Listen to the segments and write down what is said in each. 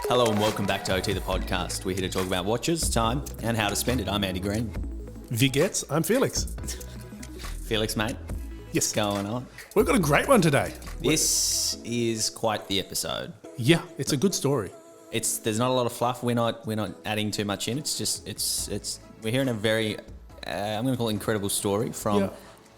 Hello and welcome back to OT the podcast. We're here to talk about watches, time, and how to spend it. I'm Andy Green. Vigets, I'm Felix. Felix, mate. Yes. What's going on? We've got a great one today. This is quite the episode. Yeah, it's a good story. There's not a lot of fluff. We're not adding too much in. We're hearing a very I'm going to call it incredible story from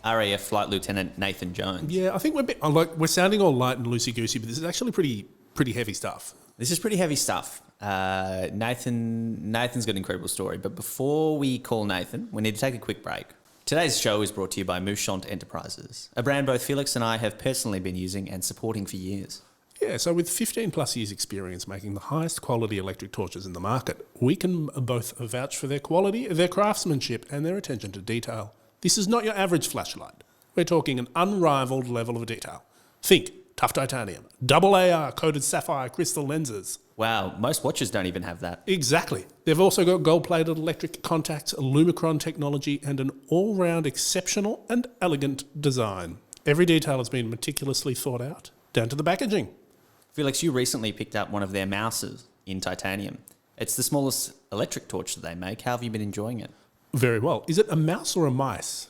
RAF Flight Lt Nathan Jones. Yeah, I think we're sounding all light and loosey goosey, but this is actually pretty heavy stuff. This is pretty heavy stuff. Nathan's got an incredible story, but before we call Nathan, we need to take a quick break. Today's show is brought to you by Mouchant Enterprises, a brand both Felix and I have personally been using and supporting for years. Yeah, so with 15 plus years experience making the highest quality electric torches in the market, we can both vouch for their quality, their craftsmanship and their attention to detail. This is not your average flashlight. We're talking an unrivaled level of detail. Think tough titanium, double AR coated sapphire crystal lenses. Wow, most watches don't even have that. Exactly. They've also got gold-plated electric contacts, Lumicron technology, and an all-round exceptional and elegant design. Every detail has been meticulously thought out, down to the packaging. Felix, you recently picked up one of their mouses in titanium. It's the smallest electric torch that they make. How have you been enjoying it? Very well. Is it a mouse or a mice?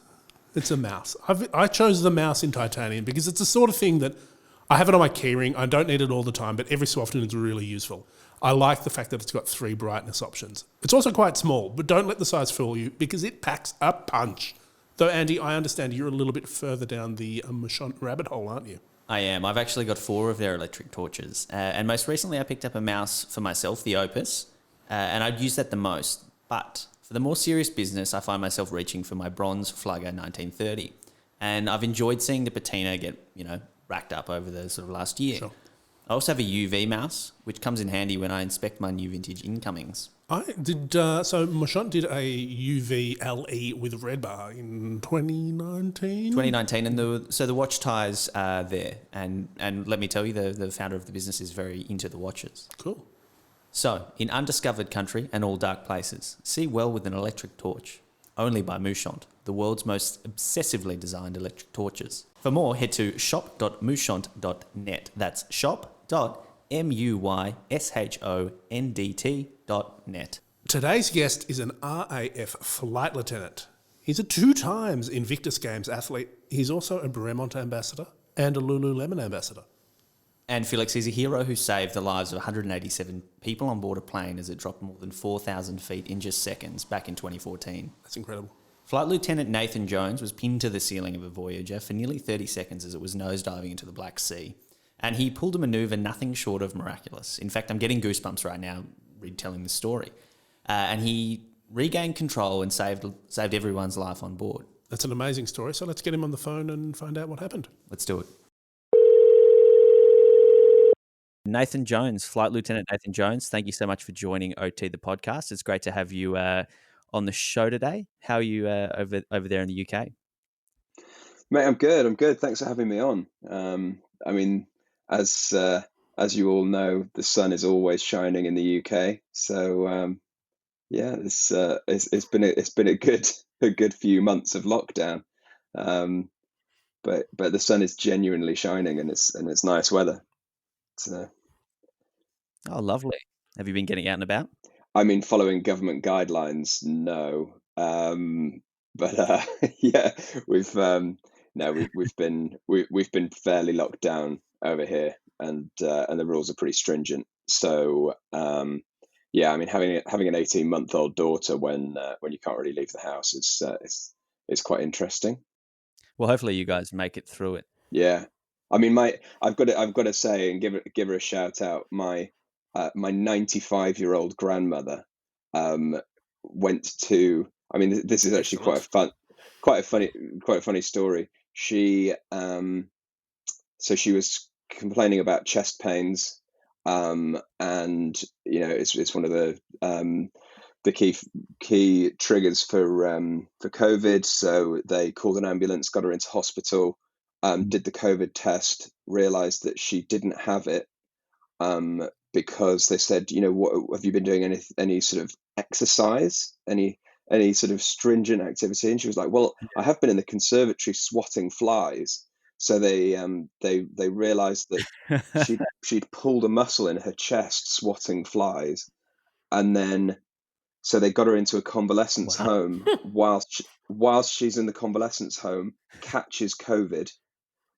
It's a mouse. I chose the mouse in titanium because it's the sort of thing that I have it on my keyring. I don't need it all the time, but every so often it's really useful. I like the fact that it's got 3 brightness options. It's also quite small, but don't let the size fool you because it packs a punch. Though, Andy, I understand you're a little bit further down the Mouchant rabbit hole, aren't you? I am. I've actually got 4 of their electric torches. And most recently I picked up a mouse for myself, the Opus, and I'd use that the most. But for the more serious business, I find myself reaching for my bronze Flagger 1930. And I've enjoyed seeing the patina get, racked up over the sort of last year. Sure. I also have a UV mouse, which comes in handy when I inspect my new vintage incomings. I did. So Mouchant did a UV LE with red bar in 2019. 2019, and so the watch ties are there, and let me tell you, the founder of the business is very into the watches. Cool. So, in undiscovered country and all dark places, see well with an electric torch. Only by Mouchant, the world's most obsessively designed electric torches. For more, head to shop.mouchant.net. That's shop.muyshondt.net. Today's guest is an RAF Flight Lieutenant. He's a 2 times Invictus Games athlete. He's also a Bremont ambassador and a Lululemon ambassador. And Felix, he's a hero who saved the lives of 187 people on board a plane as it dropped more than 4,000 feet in just seconds back in 2014. That's incredible. Flight Lieutenant Nathan Jones was pinned to the ceiling of a Voyager for nearly 30 seconds as it was nosediving into the Black Sea. And he pulled a manoeuvre nothing short of miraculous. In fact, I'm getting goosebumps right now retelling the story. And he regained control and saved everyone's life on board. That's an amazing story. So let's get him on the phone and find out what happened. Let's do it. Nathan Jones, Flight Lieutenant Nathan Jones, thank you so much for joining OT the podcast. It's great to have you on the show today. How are you over there in the UK? Mate, I'm good. Thanks for having me on. As you all know, the sun is always shining in the UK. So it's been a good few months of lockdown. But the sun is genuinely shining and it's nice weather. So. Oh, lovely. Have you been getting out and about? I mean, following government guidelines, no. We've been fairly locked down over here, and the rules are pretty stringent. So having an 18-month-old daughter when you can't really leave the house is quite interesting. Well, hopefully you guys make it through it. Yeah. I mean, I've got to say and give her a shout out. My 95-year-old grandmother went to. I mean, this is actually quite a funny story. She was complaining about chest pains, and it's one of the key triggers for COVID. So they called an ambulance, got her into hospital. Did the COVID test, realized that she didn't have it, because they said, what have you been doing? Any sort of exercise, any sort of stringent activity? And she was like, well, I have been in the conservatory swatting flies, So they realised that she'd pulled a muscle in her chest swatting flies, and then so they got her into a convalescence Wow. home. Whilst she's in the convalescence home, catches COVID.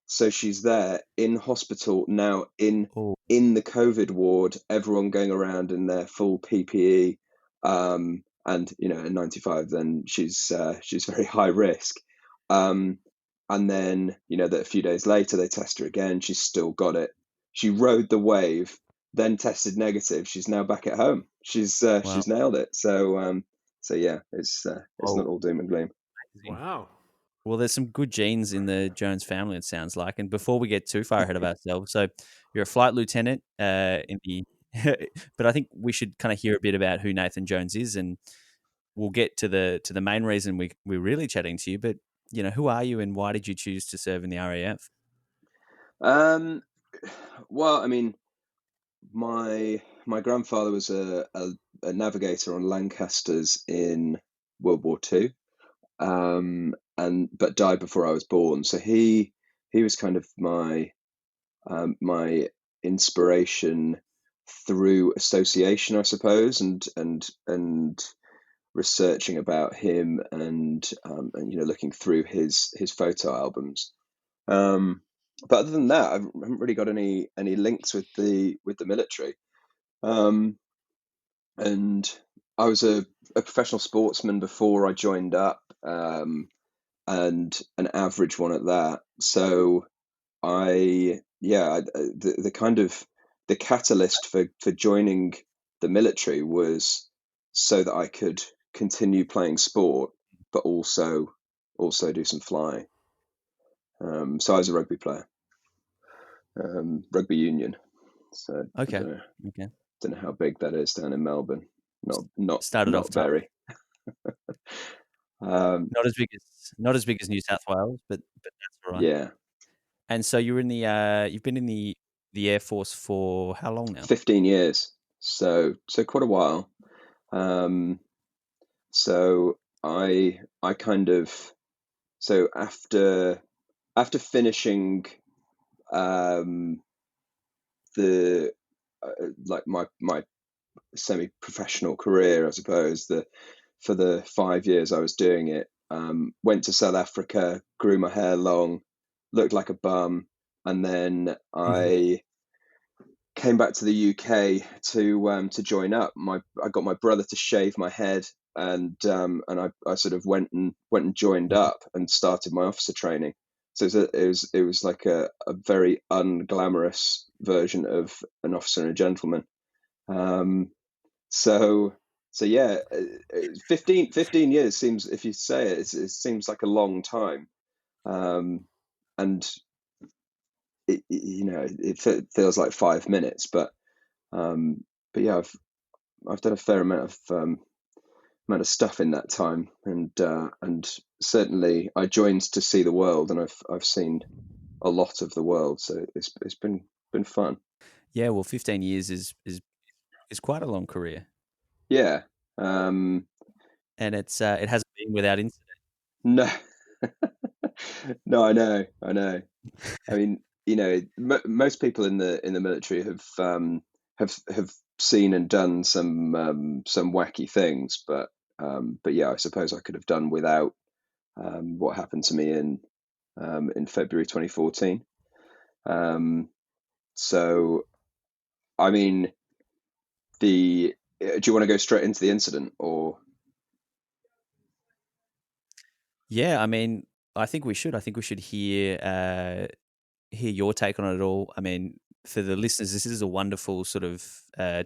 So she's there in hospital now Oh, in the COVID ward. Everyone going around in their full PPE, and at 95, then she's very high risk. And then that a few days later they test her again. She's still got it. She rode the wave, then tested negative. She's now back at home. She's wow. nailed it. So yeah, it's not Oh, all doom and gloom. Wow. well, there's some good genes in the Jones family, it sounds like. And before we get too far ahead of ourselves, so you're a flight lieutenant in the, but I think we should kind of hear a bit about who Nathan Jones is, and we'll get to the main reason we're really chatting to you. But who are you, and why did you choose to serve in the RAF? Well, I mean, my grandfather was a navigator on Lancasters in World War II, but died before I was born. So he was kind of my inspiration through association, I suppose, and researching about him and looking through his photo albums. But other than that, I haven't really got any links with the military. And I was a professional sportsman before I joined up, and an average one at that. So the kind of the catalyst for joining the military was so that I could continue playing sport, but also do some flying. So I was a rugby player, rugby union. So Okay, okay. don't know how big that is down in Melbourne. Started off Not tough. very. Not as big as New South Wales, but that's all right. Yeah, And so you've been in the Air Force for how long now? 15 years. So quite a while. So I kind of so after finishing the like my semi-professional career, I suppose, for the 5 years I was doing it, went to South Africa, grew my hair long, looked like a bum, and then I came back to the UK to join up. I got my brother to shave my head, and I sort of went and joined up and started my officer training. So it was like a very unglamorous version of an officer and a gentleman. So yeah, 15 years seems, if you say it, it seems like a long time, and it feels like 5 minutes, but yeah, I've done a fair amount of stuff in that time, and certainly I joined to see the world, and I've seen a lot of the world, so it's been fun. Yeah, well, 15 years is quite a long career, Yeah, and it hasn't been without incident. no, no, I know. I mean, most people in the military have seen and done some wacky things, but yeah, I suppose I could have done without what happened to me in February 2014. So, I mean, do you want to go straight into the incident, or? Yeah, I mean, I think we should. I think we should hear your take on it all. I mean, for the listeners, this is a wonderful sort of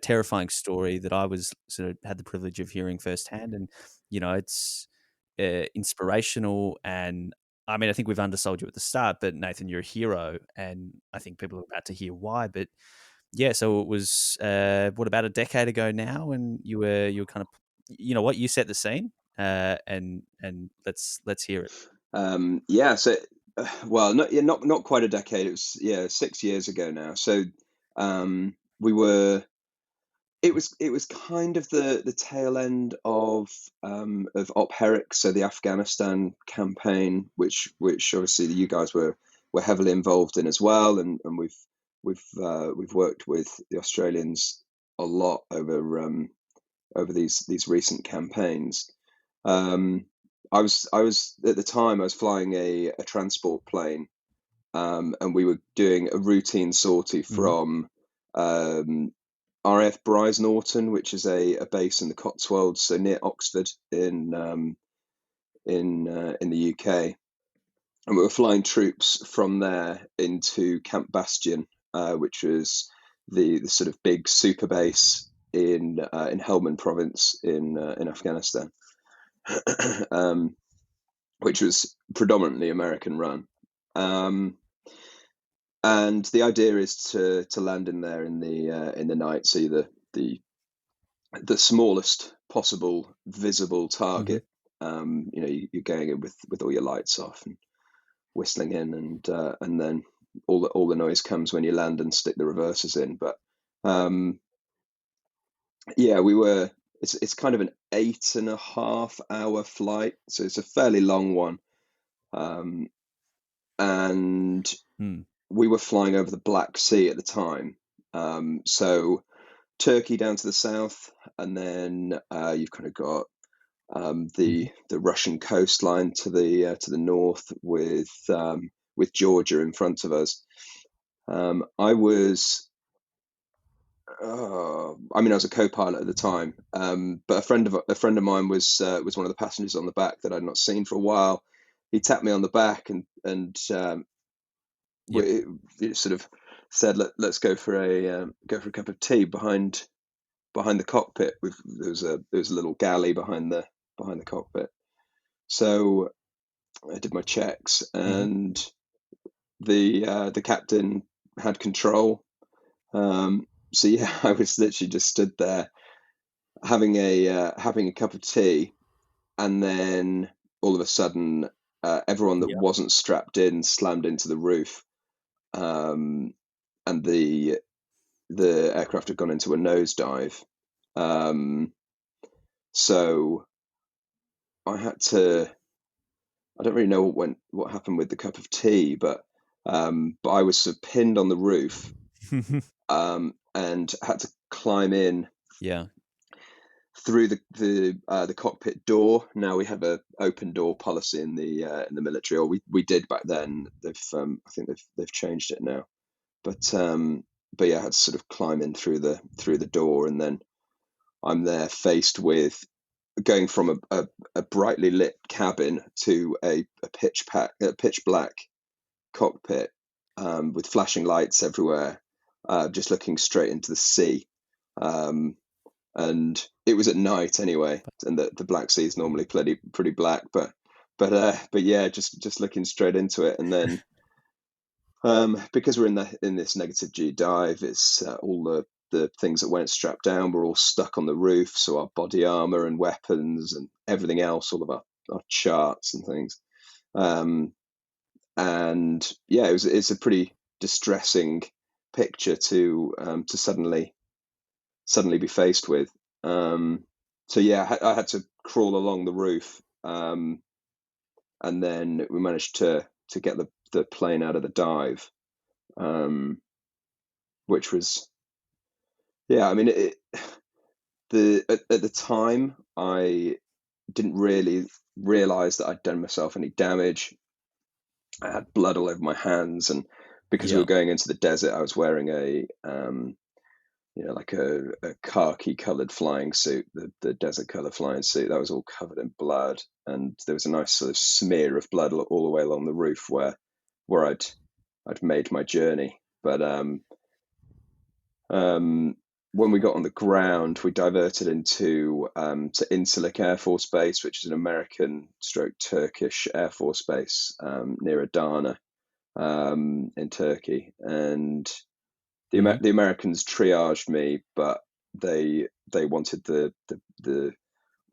terrifying story that I was sort of had the privilege of hearing firsthand, and it's inspirational. And I mean, I think we've undersold you at the start, but Nathan, you're a hero, and I think people are about to hear why. But yeah, so it was what, about a decade ago now, and you were kind of, what, you set the scene, and let's hear it. Yeah, so well, not quite a decade. It was 6 years ago now. So we were. It was kind of the tail end of Op Herrick, so the Afghanistan campaign, which obviously you guys were we're heavily involved in as well, and we've worked with the Australians a lot over these recent campaigns. I was at the time I was flying a transport plane, and we were doing a routine sortie from RAF Norton, which is a base in the Cotswolds, so near Oxford in the UK, and we were flying troops from there into Camp Bastion, which was the sort of big super base in Helmand Province in Afghanistan, which was predominantly American run. And the idea is to land in there in the night, so the smallest possible visible target. You're going in with all your lights off and whistling in, and then all the noise comes when you land and stick the reversers in. But it's kind of an 8.5-hour flight, so it's a fairly long one. And we were flying over the Black Sea at the time, so Turkey down to the south, and then you've kind of got the Russian coastline to the north, with Georgia in front of us. I was a co-pilot at the time, but a friend of mine was one of the passengers on the back that I'd not seen for a while. He tapped me on the back and we sort of said, let's go for a cup of tea behind the cockpit. There was a little galley behind the cockpit. So I did my checks, and the captain had control. So yeah, I was literally just stood there having a cup of tea, and then all of a sudden, everyone that wasn't strapped in slammed into the roof, and the aircraft had gone into a nosedive. So I had to. I don't really know what happened with the cup of tea, but I was sort of pinned on the roof, and had to climb in. Yeah. Through the cockpit door. Now we have a open door policy in the military, or we did back then. I think they've changed it now. But yeah, I had to sort of climb in through the door, and then I'm there faced with going from a brightly lit cabin to a pitch black cockpit, with flashing lights everywhere, just looking straight into the sea. And it was at night anyway, and the Black Sea is normally pretty black, but yeah, just looking straight into it, and then because we're in this negative G dive, it's all the things that weren't strapped down were all stuck on the roof, so our body armor and weapons and everything else, all of our charts and things, and yeah, it's a pretty distressing picture to suddenly be faced with. So yeah, I had to crawl along the roof, and then we managed to get the plane out of the dive, which was, yeah, I mean, at the time I didn't really realize that I'd done myself any damage. I had blood all over my hands, and because we were going into the desert, I was wearing a like a khaki coloured flying suit, the desert colour flying suit that was all covered in blood, and there was a nice sort of smear of blood all the way along the roof where I'd made my journey. But when we got on the ground, we diverted into to Incirlik Air Force Base, which is an American / Turkish Air Force base near Adana, in Turkey, and the Americans triaged me, but they wanted the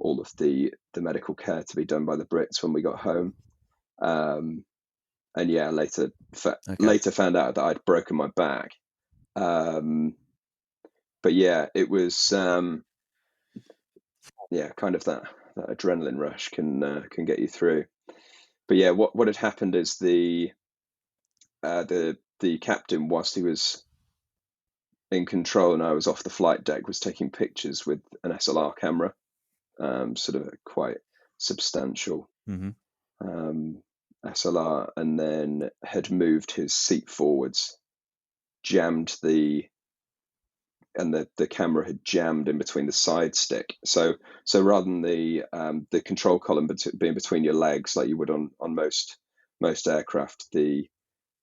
all of the medical care to be done by the Brits when we got home. And yeah, later found out that I'd broken my back. But yeah, it was kind of that adrenaline rush can get you through. But yeah, what had happened is the the captain, whilst he was in control and I was off the flight deck, was taking pictures with an SLR camera, sort of a quite substantial SLR, and then had moved his seat forwards, jammed the camera had jammed in between the side stick. So rather than the control column being between your legs like you would on most aircraft, the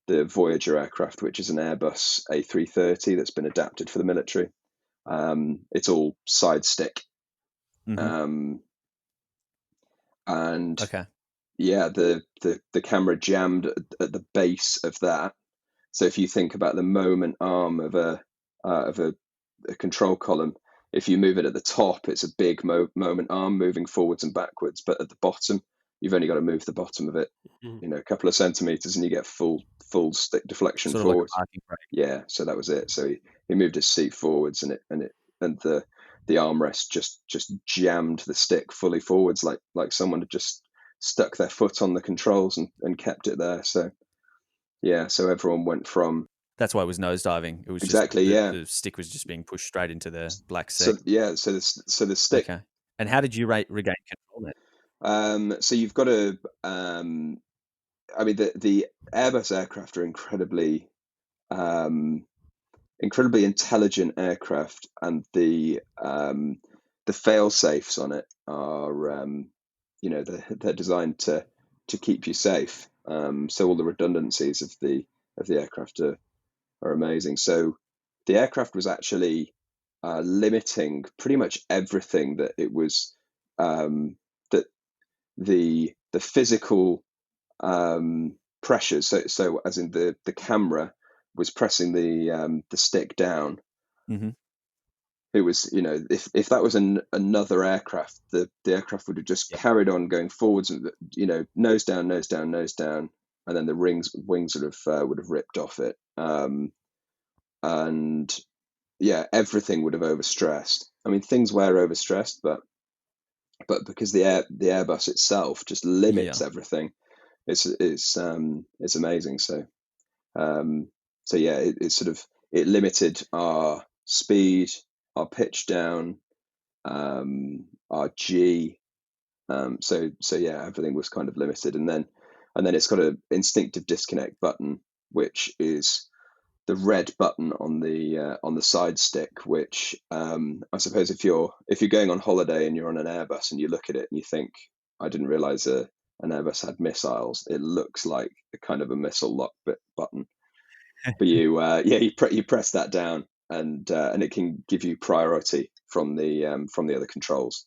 Voyager aircraft, which is an Airbus A330 that's been adapted for the military, it's all side stick. And Okay. yeah, the camera jammed at the base of that. So if you think about the moment arm of a control column, if you move it at the top, it's a big moment arm moving forwards and backwards. But at the bottom, you've only got to move the bottom of it, a couple of centimeters, and you get full stick deflection Sort forwards. of like a parking brake. Yeah, so that was it. So he moved his seat forwards, and the armrest just jammed the stick fully forwards, like someone had just stuck their foot on the controls and kept it there. So yeah, so everyone went from. That's why it was nosediving. It was exactly just, the stick was just being pushed straight into the black sea. So yeah, so the stick. Okay. And how did you regain control then? So you've got to. I mean, the Airbus aircraft are incredibly intelligent aircraft, and the fail safes on it are they're designed to keep you safe. So all the redundancies of the aircraft are amazing. So the aircraft was actually limiting pretty much everything that it was, that the physical pressures. So as in the camera was pressing the stick down. It was, if that was another aircraft, the aircraft would have just carried on going forwards, and nose down, nose down, nose down, and then the wings would have ripped off it. And yeah, everything would have overstressed. I mean, things were overstressed, but because the Airbus itself just limits everything, it's amazing. So yeah, it limited our speed, our pitch down, our G. So yeah, everything was kind of limited, and then it's got an instinctive disconnect button, which is the red button on the side stick, which I suppose if you're going on holiday and you're on an Airbus and you look at it and you think, I didn't realize an Airbus had missiles. It looks like a kind of a missile lock button. But you press that down, and it can give you priority from the other controls.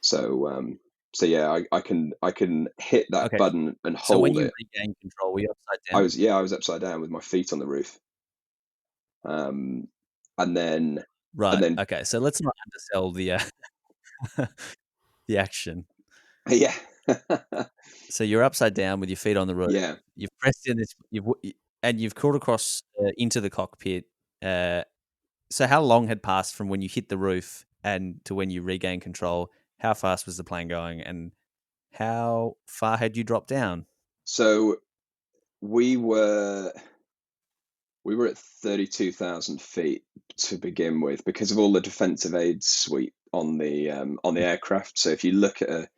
So yeah, I can hit that button and hold it. So when you regained control, were you upside down? I was upside down with my feet on the roof. And then okay, so let's not undersell the the action. Yeah. So you're upside down with your feet on the roof. Yeah. You've pressed in this, and you've crawled across into the cockpit. So how long had passed from when you hit the roof and to when you regained control? How fast was the plane going, and how far had you dropped down? So we were at 32,000 feet to begin with, because of all the defensive aid suite on the aircraft. So if you look at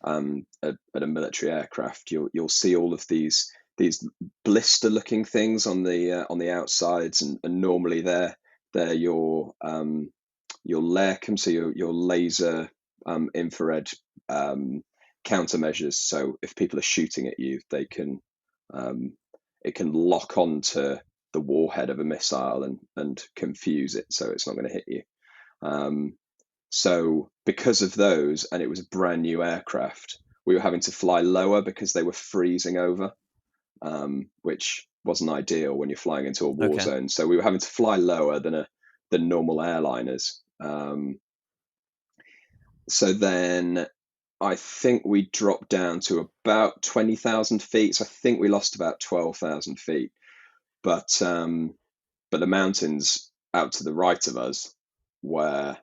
a military aircraft, you'll see all of these blister looking things on the outsides, and normally they're your LARCM, so your laser infrared countermeasures. So if people are shooting at you, they can it can lock onto the warhead of a missile and confuse it, so it's not going to hit you. So because of those, and it was a brand new aircraft, we were having to fly lower because they were freezing over, which wasn't ideal when you're flying into a war zone. So we were having to fly lower than normal airliners. So then I think we dropped down to about 20,000 feet. So I think we lost about 12,000 feet. But the mountains out to the right of us were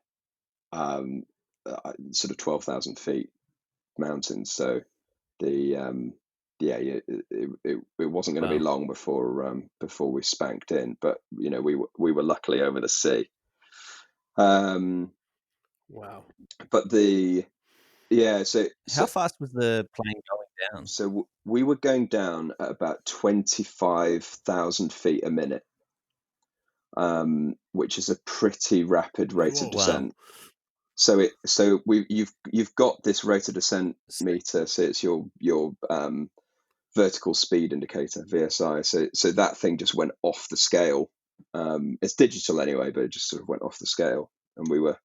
sort of 12,000 feet mountains. So the yeah, it wasn't going to be Wow. long before we spanked in. But we were luckily over the sea. Wow. But so How fast was the plane going down? we were going down at about 25,000 feet a minute, which is a pretty rapid rate of Whoa. descent. So you've got this rate of descent meter, so it's your vertical speed indicator, VSI. So that thing just went off the scale. It's digital anyway, but it just sort of went off the scale, and we were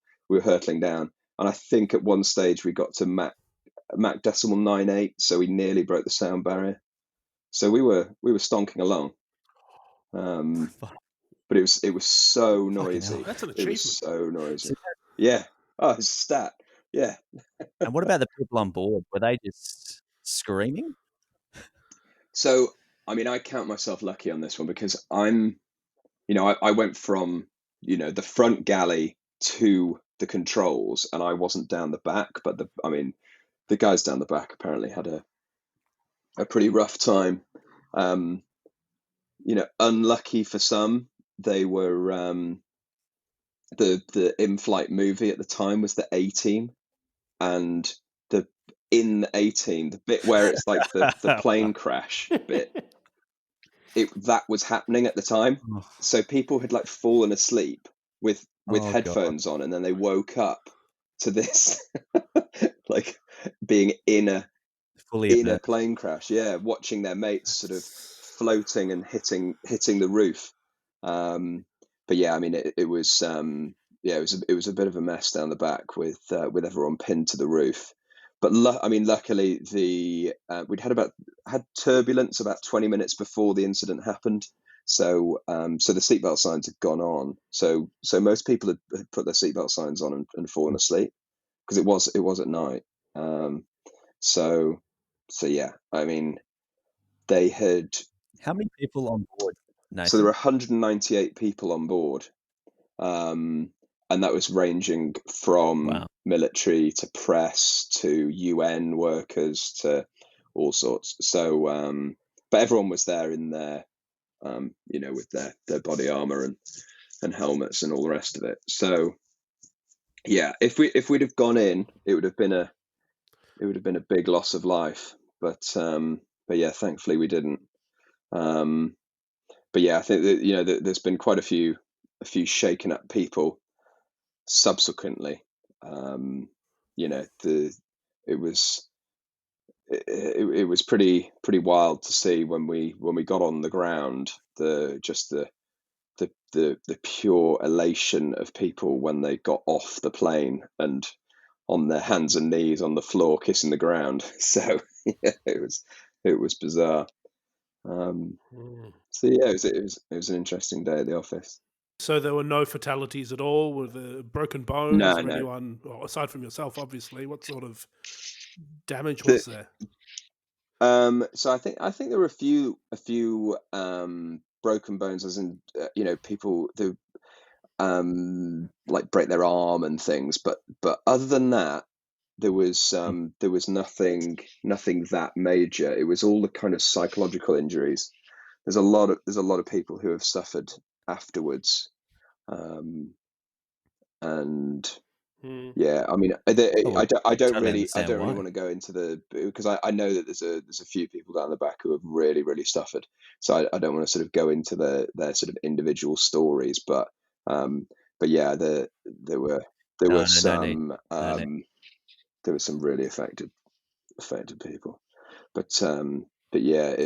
hurtling down. And I think at one stage we got to Mach 0.98, so we nearly broke the sound barrier. So we were stonking along. But it was so noisy. That's an It achievement. was so noisy. Yeah. Oh, it's a stat. Yeah. And what about the people on board? Were they just screaming? So, I mean, I count myself lucky on this one because I went from, the front galley to the controls, and I wasn't down the back, but the guys down the back apparently had a pretty rough time. Unlucky for some, they were, the in-flight movie at the time was the A-Team, and in the A-Team, the bit where it's like the plane crash bit, that was happening at the time. So people had like fallen asleep with headphones on, and then they woke up to this like being in a plane crash, watching their mates sort of floating and hitting the roof. But yeah, I mean, it was it was a bit of a mess down the back with everyone pinned to the roof. But luckily we'd had turbulence about 20 minutes before the incident happened. So the seatbelt signs had gone on. So most people had put their seatbelt signs on and fallen asleep because it was at night. So yeah, I mean, they had. How many people on board, Nathan? So there were 198 people on board, and that was ranging from military to press to UN workers to all sorts. So, but everyone was there in their, with their body armor and helmets and all the rest of it. So, yeah, if we'd have gone in, it would have been a big loss of life. But yeah, thankfully we didn't. But yeah, I think that there's been quite a few shaken up people subsequently. It was pretty wild to see when we got on the ground, the pure elation of people when they got off the plane and on their hands and knees on the floor kissing the ground. So yeah, it was bizarre. So yeah, it was an interesting day at the office. So there were no fatalities at all? Were there broken bones? No. Anyone, aside from yourself, obviously? What sort of damage was there? So I think there were a few broken bones, as in people who like break their arm and things. But other than that, there was nothing that major. It was all the kind of psychological injuries. There's a lot of people who have suffered afterwards, and yeah, I mean, I don't really want to go into because I know that there's a few people down the back who have really, really suffered. So I don't want to sort of go into their sort of individual stories, but yeah, there were some really affected people, but yeah,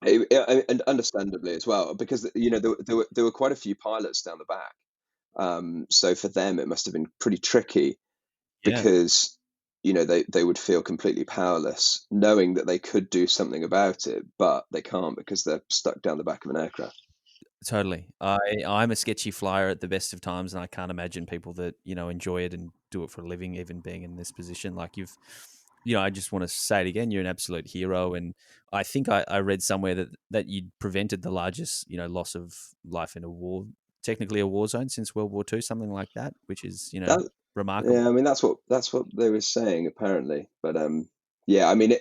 and understandably as well, because there were quite a few pilots down the back, so for them it must have been pretty tricky, because they would feel completely powerless, knowing that they could do something about it, but they can't because they're stuck down the back of an aircraft. Totally. I'm a sketchy flyer at the best of times, and I can't imagine people that enjoy it and do it for a living, even being in this position. Like I just want to say it again, you're an absolute hero. And I think I read somewhere that you prevented the largest, loss of life in a war, technically a war zone, since World War II, something like that, which is, remarkable. Yeah, I mean, that's what they were saying apparently. But yeah, I mean,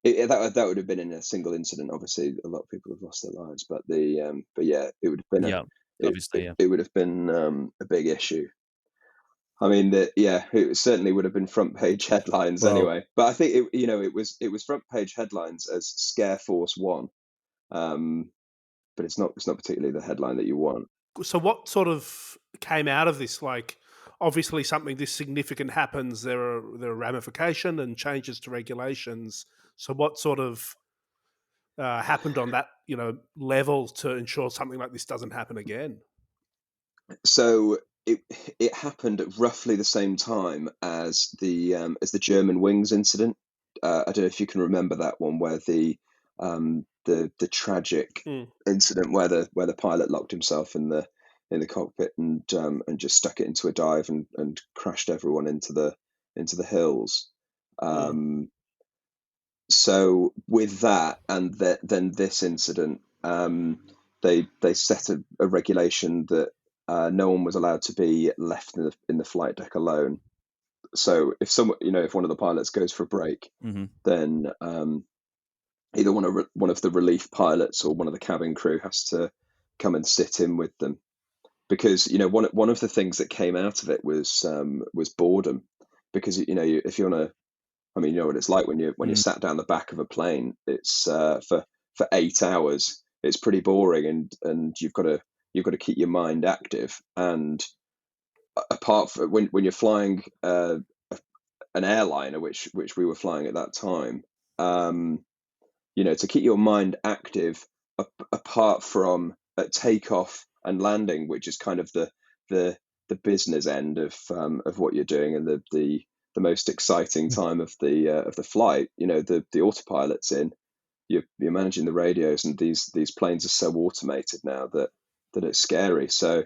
that would have been in a single incident. Obviously, a lot of people have lost their lives, but yeah, it would have been Yeah, obviously, yeah. it would have been a big issue. I mean, it certainly would have been front page headlines Well, anyway. But I think it was front page headlines as Scare Force One, but it's not particularly the headline that you want. so what sort of came out of this? Like, obviously, something this significant happens. There are ramifications and changes to regulations. So, what sort of happened on that level to ensure something like this doesn't happen again? So it happened at roughly the same time as the German wings incident. I don't know if you can remember that one, where the tragic Mm. incident where the pilot locked himself in the cockpit and just stuck it into a dive and crashed everyone into the hills. So with that and then this incident, they set a regulation that no one was allowed to be left in the flight deck alone. So if if one of the pilots goes for a break, then either one of the relief pilots or one of the cabin crew has to come and sit in with them, because one of the things that came out of it was boredom, because if you're on a I mean, you know what it's like when you're sat down the back of a plane. It's for 8 hours. It's pretty boring, and you've got to keep your mind active. And apart from when you're flying an airliner, which we were flying at that time, to keep your mind active, apart from at takeoff and landing, which is kind of the business end of what you're doing, and the most exciting time of the flight. The autopilot's in. You're managing the radios, and these planes are so automated now that it's scary. So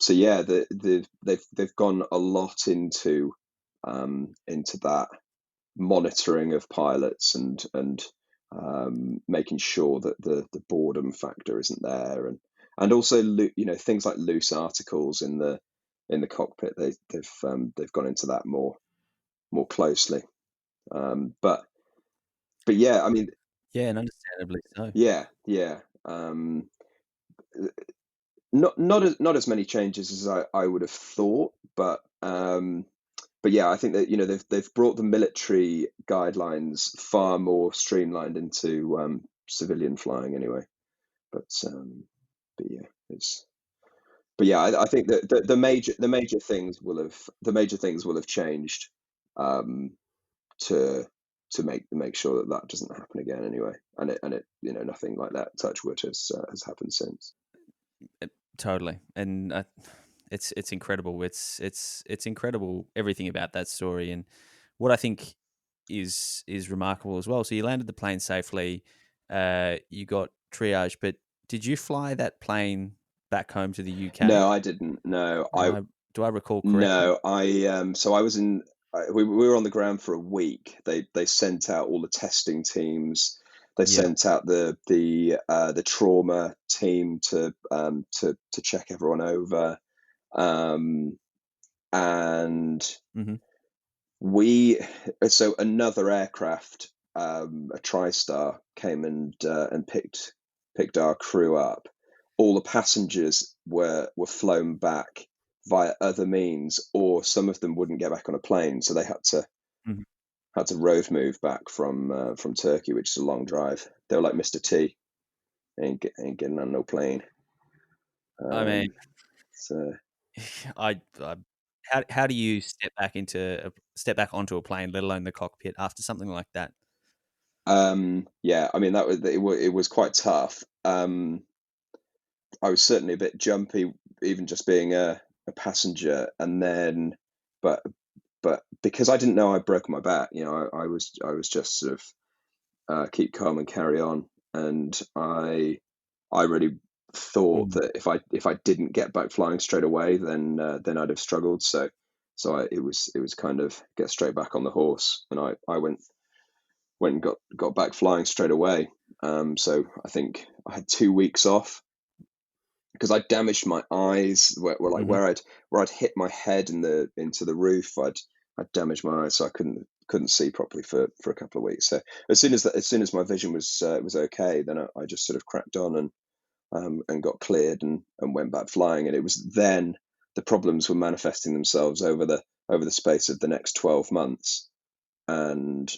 yeah, they've gone a lot into that monitoring of pilots and making sure that the boredom factor isn't there, and also things like loose articles in the cockpit. They've gone into that more closely. But yeah, I mean, Yeah, and understandably so. yeah. Not as many changes as I would have thought, but yeah, I think that they've brought the military guidelines far more streamlined into civilian flying anyway. But yeah, I think that the major things will have changed to make sure that doesn't happen again anyway, and it nothing like that, touch wood, has happened since. Totally, and it's incredible. It's incredible, everything about that story, and what I think is remarkable as well. So you landed the plane safely, you got triage, but did you fly that plane back home to the UK? No, I didn't. No, do I recall correctly? No, so I was in. We were on the ground for a week. They sent out all the testing teams. They sent out the trauma team to check everyone over, and so another aircraft, a TriStar, came and picked our crew up. All the passengers were flown back via other means, or some of them wouldn't get back on a plane, so they had to road move back from Turkey, which is a long drive. They were like, Mr. T, ain't getting on no plane. I mean, so how do you step back onto a plane, let alone the cockpit, after something like that? Yeah, I mean, it was quite tough. I was certainly a bit jumpy, even just being a passenger, and then, but because I didn't know I broke my back, I was just sort of keep calm and carry on, and I really thought that if I didn't get back flying straight away, then I'd have struggled. So it was kind of get straight back on the horse, and I went and got back flying straight away. So I think I had 2 weeks off, because I damaged my eyes where I'd hit my head into the roof. I'd damaged my eyes, so I couldn't see properly for a couple of weeks. So as soon as my vision was okay, then I just sort of cracked on and got cleared and went back flying. And it was then the problems were manifesting themselves over the space of the next 12 months. And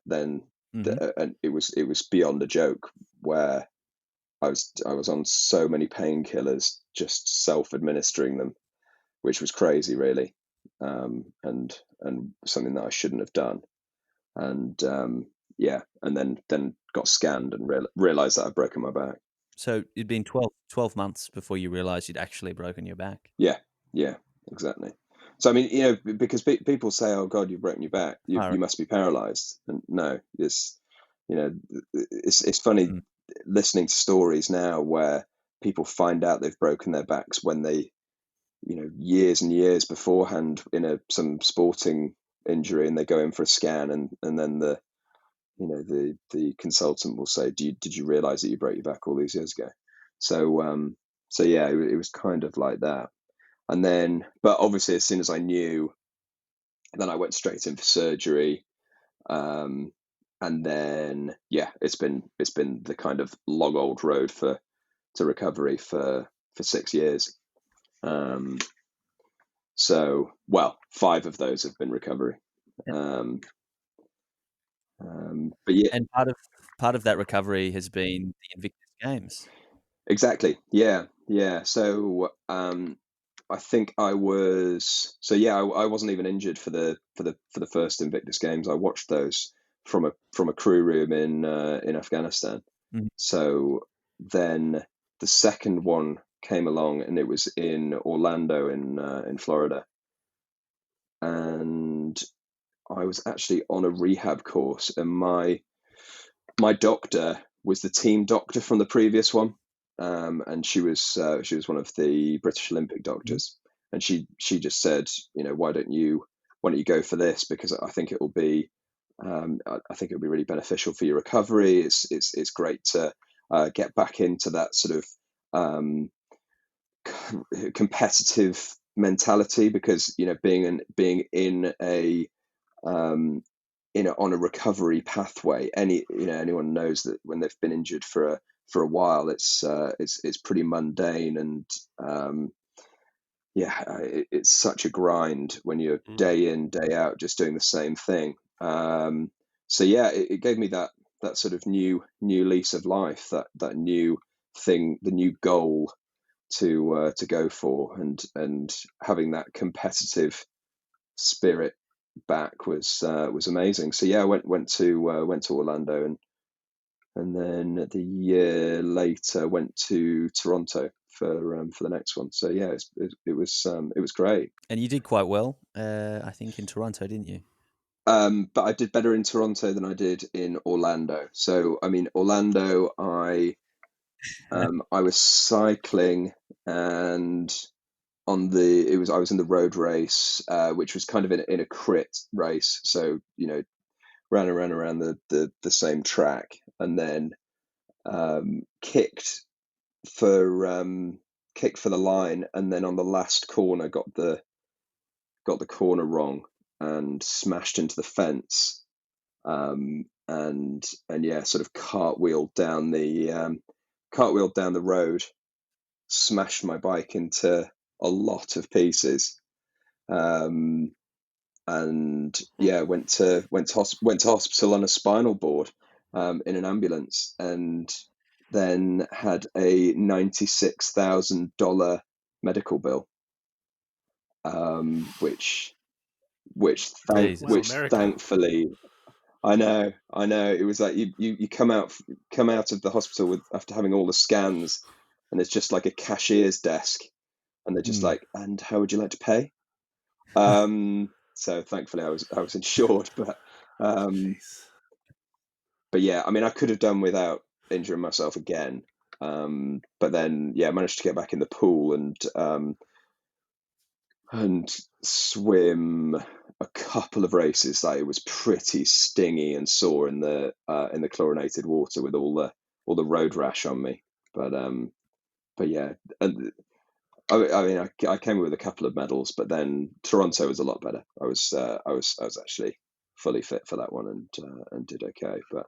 then and it was beyond a joke, where I was on so many painkillers, just self-administering them, which was crazy, really, and something that I shouldn't have done. And and then got scanned and realized that I'd broken my back. So it'd been 12 months before you realized you'd actually broken your back. Yeah, exactly. So I mean, because people say, "Oh God, you've broken your back. You must be paralyzed." And no, it's funny listening to stories now where people find out they've broken their backs when they, years and years beforehand in some sporting injury, and they go in for a scan, and then the consultant will say, did you realize that you broke your back all these years ago? So yeah, it was kind of like that. And then, but obviously as soon as I knew, then I went straight in for surgery. And then, it's been the kind of long old road to recovery for 6 years. So, well, 5 of those have been recovery. But yeah, and part of that recovery has been the Invictus Games. Exactly. Yeah. So I think I was. So yeah, I wasn't even injured for the first Invictus Games. I watched those from a crew room in Afghanistan. So then the second one came along, and it was in Orlando in Florida, and I was actually on a rehab course, and my doctor was the team doctor from the previous one. And she was one of the British Olympic doctors, and she just said, why don't you go for this, because I think it will be really beneficial for your recovery. It's great to get back into that sort of competitive mentality, because being in a on a recovery pathway, anyone knows that when they've been injured for a while, it's pretty mundane, and it's such a grind when you're day in, day out just doing the same thing. So yeah, it gave me that sort of new lease of life, that new thing, the new goal to go for, and having that competitive spirit back was amazing. So yeah, I went to Orlando, and then the year later went to Toronto for the next one. So yeah, it was great. And you did quite well, I think, in Toronto, didn't you? But I did better in Toronto than I did in Orlando. So I mean, Orlando, I was cycling, and I was in the road race, which was kind of in a crit race. So ran around the same track, and then kicked for the line, and then on the last corner got the corner wrong and smashed into the fence, and yeah, sort of cartwheeled down the road, smashed my bike into a lot of pieces, and yeah, went to hospital on a spinal board, in an ambulance, and then had a $96,000 medical bill, which thankfully, I know, it was like you come out of the hospital after having all the scans, and it's just like a cashier's desk, and they're just like, and how would you like to pay? So thankfully I was insured, but yeah, I mean, I could have done without injuring myself again. But then, yeah, I managed to get back in the pool and swim a couple of races. Like, it was pretty stingy and sore in the chlorinated water with all the road rash on me. But yeah, and I mean, I came with a couple of medals, but then Toronto was a lot better. I was actually fully fit for that one, and did okay. But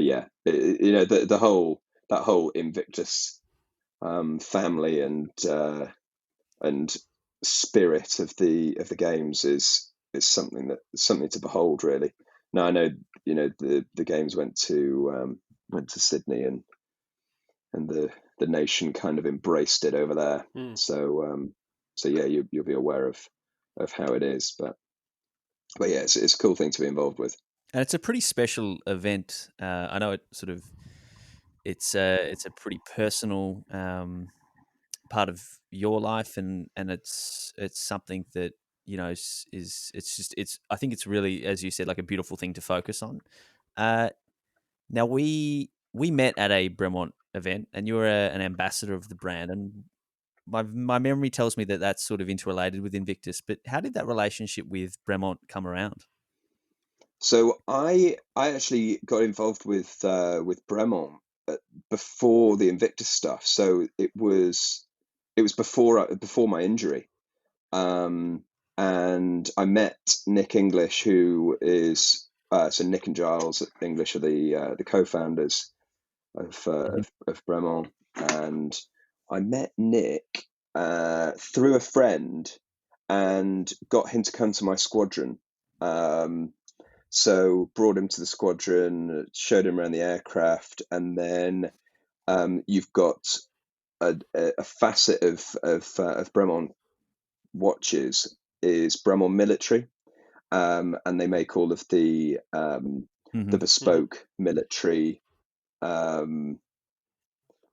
yeah, the whole that whole Invictus family and spirit of the games is something to behold, really. Now I know the games went to Sydney, and the nation kind of embraced it over there. So yeah, you'll be aware of how it is, but yeah, it's a cool thing to be involved with. And it's a pretty special event. I know it's a pretty personal part of your life, and it's something that I think it's really, as you said, like a beautiful thing to focus on. Now we met at a Bremont event, and you're an ambassador of the brand, and my memory tells me that that's sort of interrelated with Invictus. But how did that relationship with Bremont come around? So I actually got involved with Bremont before the Invictus stuff. So it was before my injury, and I met Nick English, who is so Nick and Giles English are the co-founders of Bremont, and I met Nick through a friend and got him to come to my squadron. So brought him to the squadron, showed him around the aircraft, and then you've got a facet of Bremont watches is Bremont military, and they make all of the bespoke military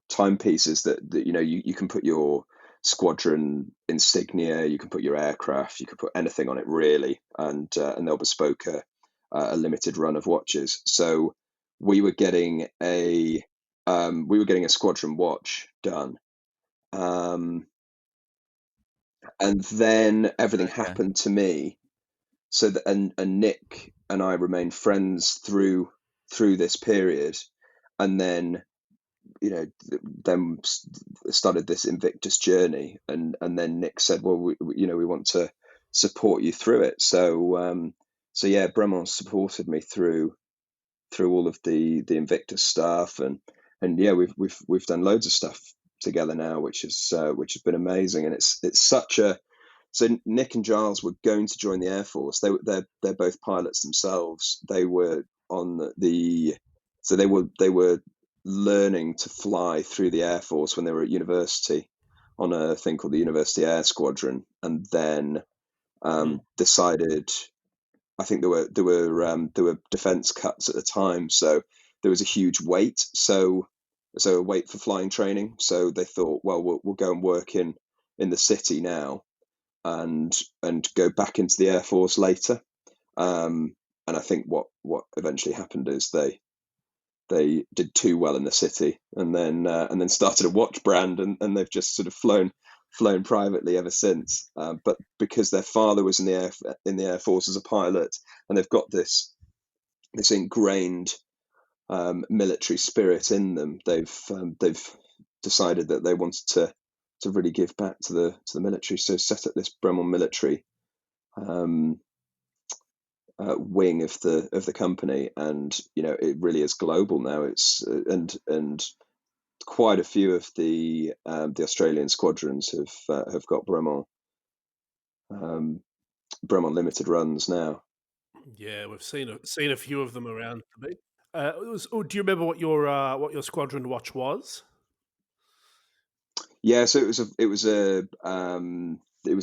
timepieces that you can put your squadron insignia, you can put your aircraft, you can put anything on it really, and they'll bespoke a limited run of watches. So we were getting a squadron watch done, and then everything happened to me. So that and Nick and I remained friends through this period, and then then started this Invictus journey, and then Nick said, well, we want to support you through it. So yeah, Bremont supported me through all of the Invictus stuff, and yeah, we've done loads of stuff together now, which has been amazing. And it's such a so Nick and Giles were going to join the Air Force. They're both pilots themselves. They were on they were learning to fly through the Air Force when they were at university on a thing called the University Air Squadron, and then decided. I think there were defence cuts at the time, so there was a huge wait. So a wait for flying training. So they thought, well, we'll go and work in the city now, and go back into the Air Force later. And I think what eventually happened is they did too well in the city, and then started a watch brand, and they've just sort of flown privately ever since. But because their father was in the Air Force as a pilot, and they've got this ingrained military spirit in them, they've decided that they wanted to really give back to the military. So set up this Bremont military wing of the company, and it really is global now. It's and quite a few of the Australian squadrons have got Bremont limited runs now. Yeah, we've seen a few of them around. Do you remember what your squadron watch was? Yeah, so it was the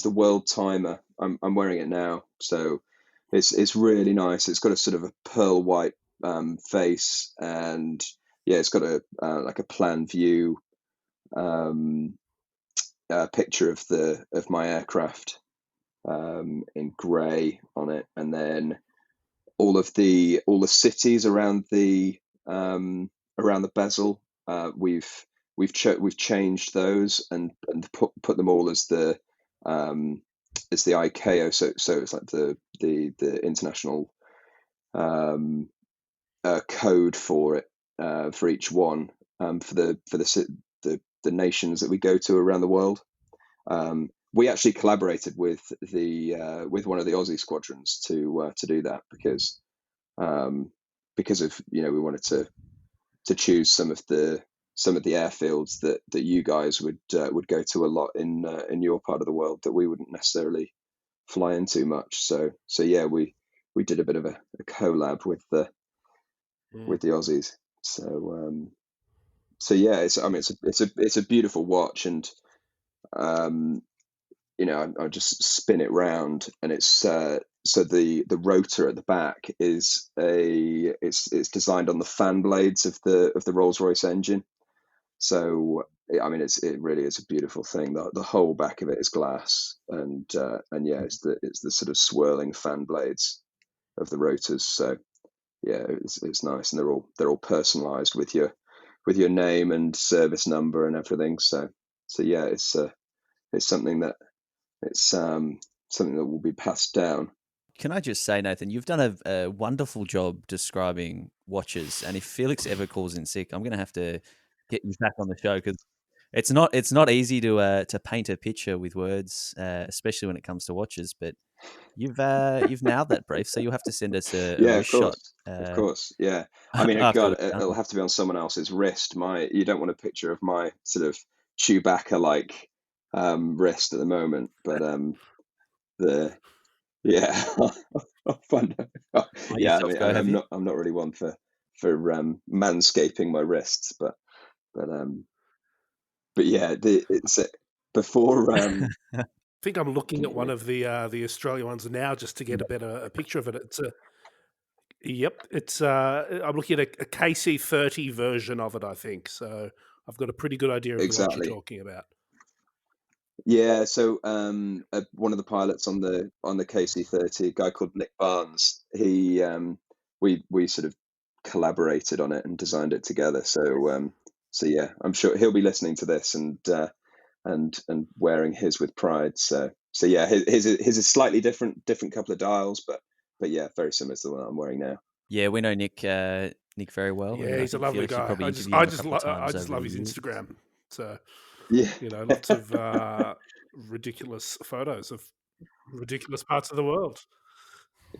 World Timer. I'm wearing it now, so it's really nice. It's got a sort of a pearl white face, and yeah, it's got a like a plan view picture of my aircraft in grey on it, and then all the cities around the bezel. We've changed those and put them all as the ICAO. So it's like the international code for it for each one for the nations that we go to around the world. we actually collaborated with with one of the Aussie squadrons to do that because of we wanted to choose some of the airfields that you guys would go to a lot in your part of the world that we wouldn't necessarily fly into much. So yeah, we did a bit of a collab with the Aussies. So yeah, it's a beautiful watch, and I just spin it round, and it's so the rotor at the back is it's designed on the fan blades of the Rolls-Royce engine. So it really is a beautiful thing. The whole back of it is glass, and yeah, it's the sort of swirling fan blades of the rotors. So yeah, it's nice, and they're all personalised with your name and service number and everything. So yeah, it's something that something that will be passed down. Can I just say, Nathan, you've done a wonderful job describing watches, and if Felix ever calls in sick, I'm going to have to get you back on the show, because it's not easy to paint a picture with words, especially when it comes to watches. But you've nailed that brief, so you'll have to send us a Yeah, wrist shot. Of course, yeah. I mean, after it'll have to be on someone else's wrist. You don't want a picture of my sort of Chewbacca-like wrist at the moment, but yeah, I'll find out. Yeah, I mean, I'm not really one for manscaping my wrists, but yeah, it's before. I think I'm looking at one of the Australian ones now just to get a picture of it. I'm looking at a KC30 version of it, I think. So I've got a pretty good idea of what you're talking about. Yeah, so one of the pilots on the KC30, a guy called Nick Barnes, he we sort of collaborated on it and designed it together. So yeah, I'm sure he'll be listening to this and wearing his with pride. So yeah, his is a slightly different couple of dials, but yeah, very similar to the one I'm wearing now. Yeah, we know Nick very well. Yeah, he's a lovely guy. I just love his Instagram. So yeah, lots of ridiculous photos of ridiculous parts of the world.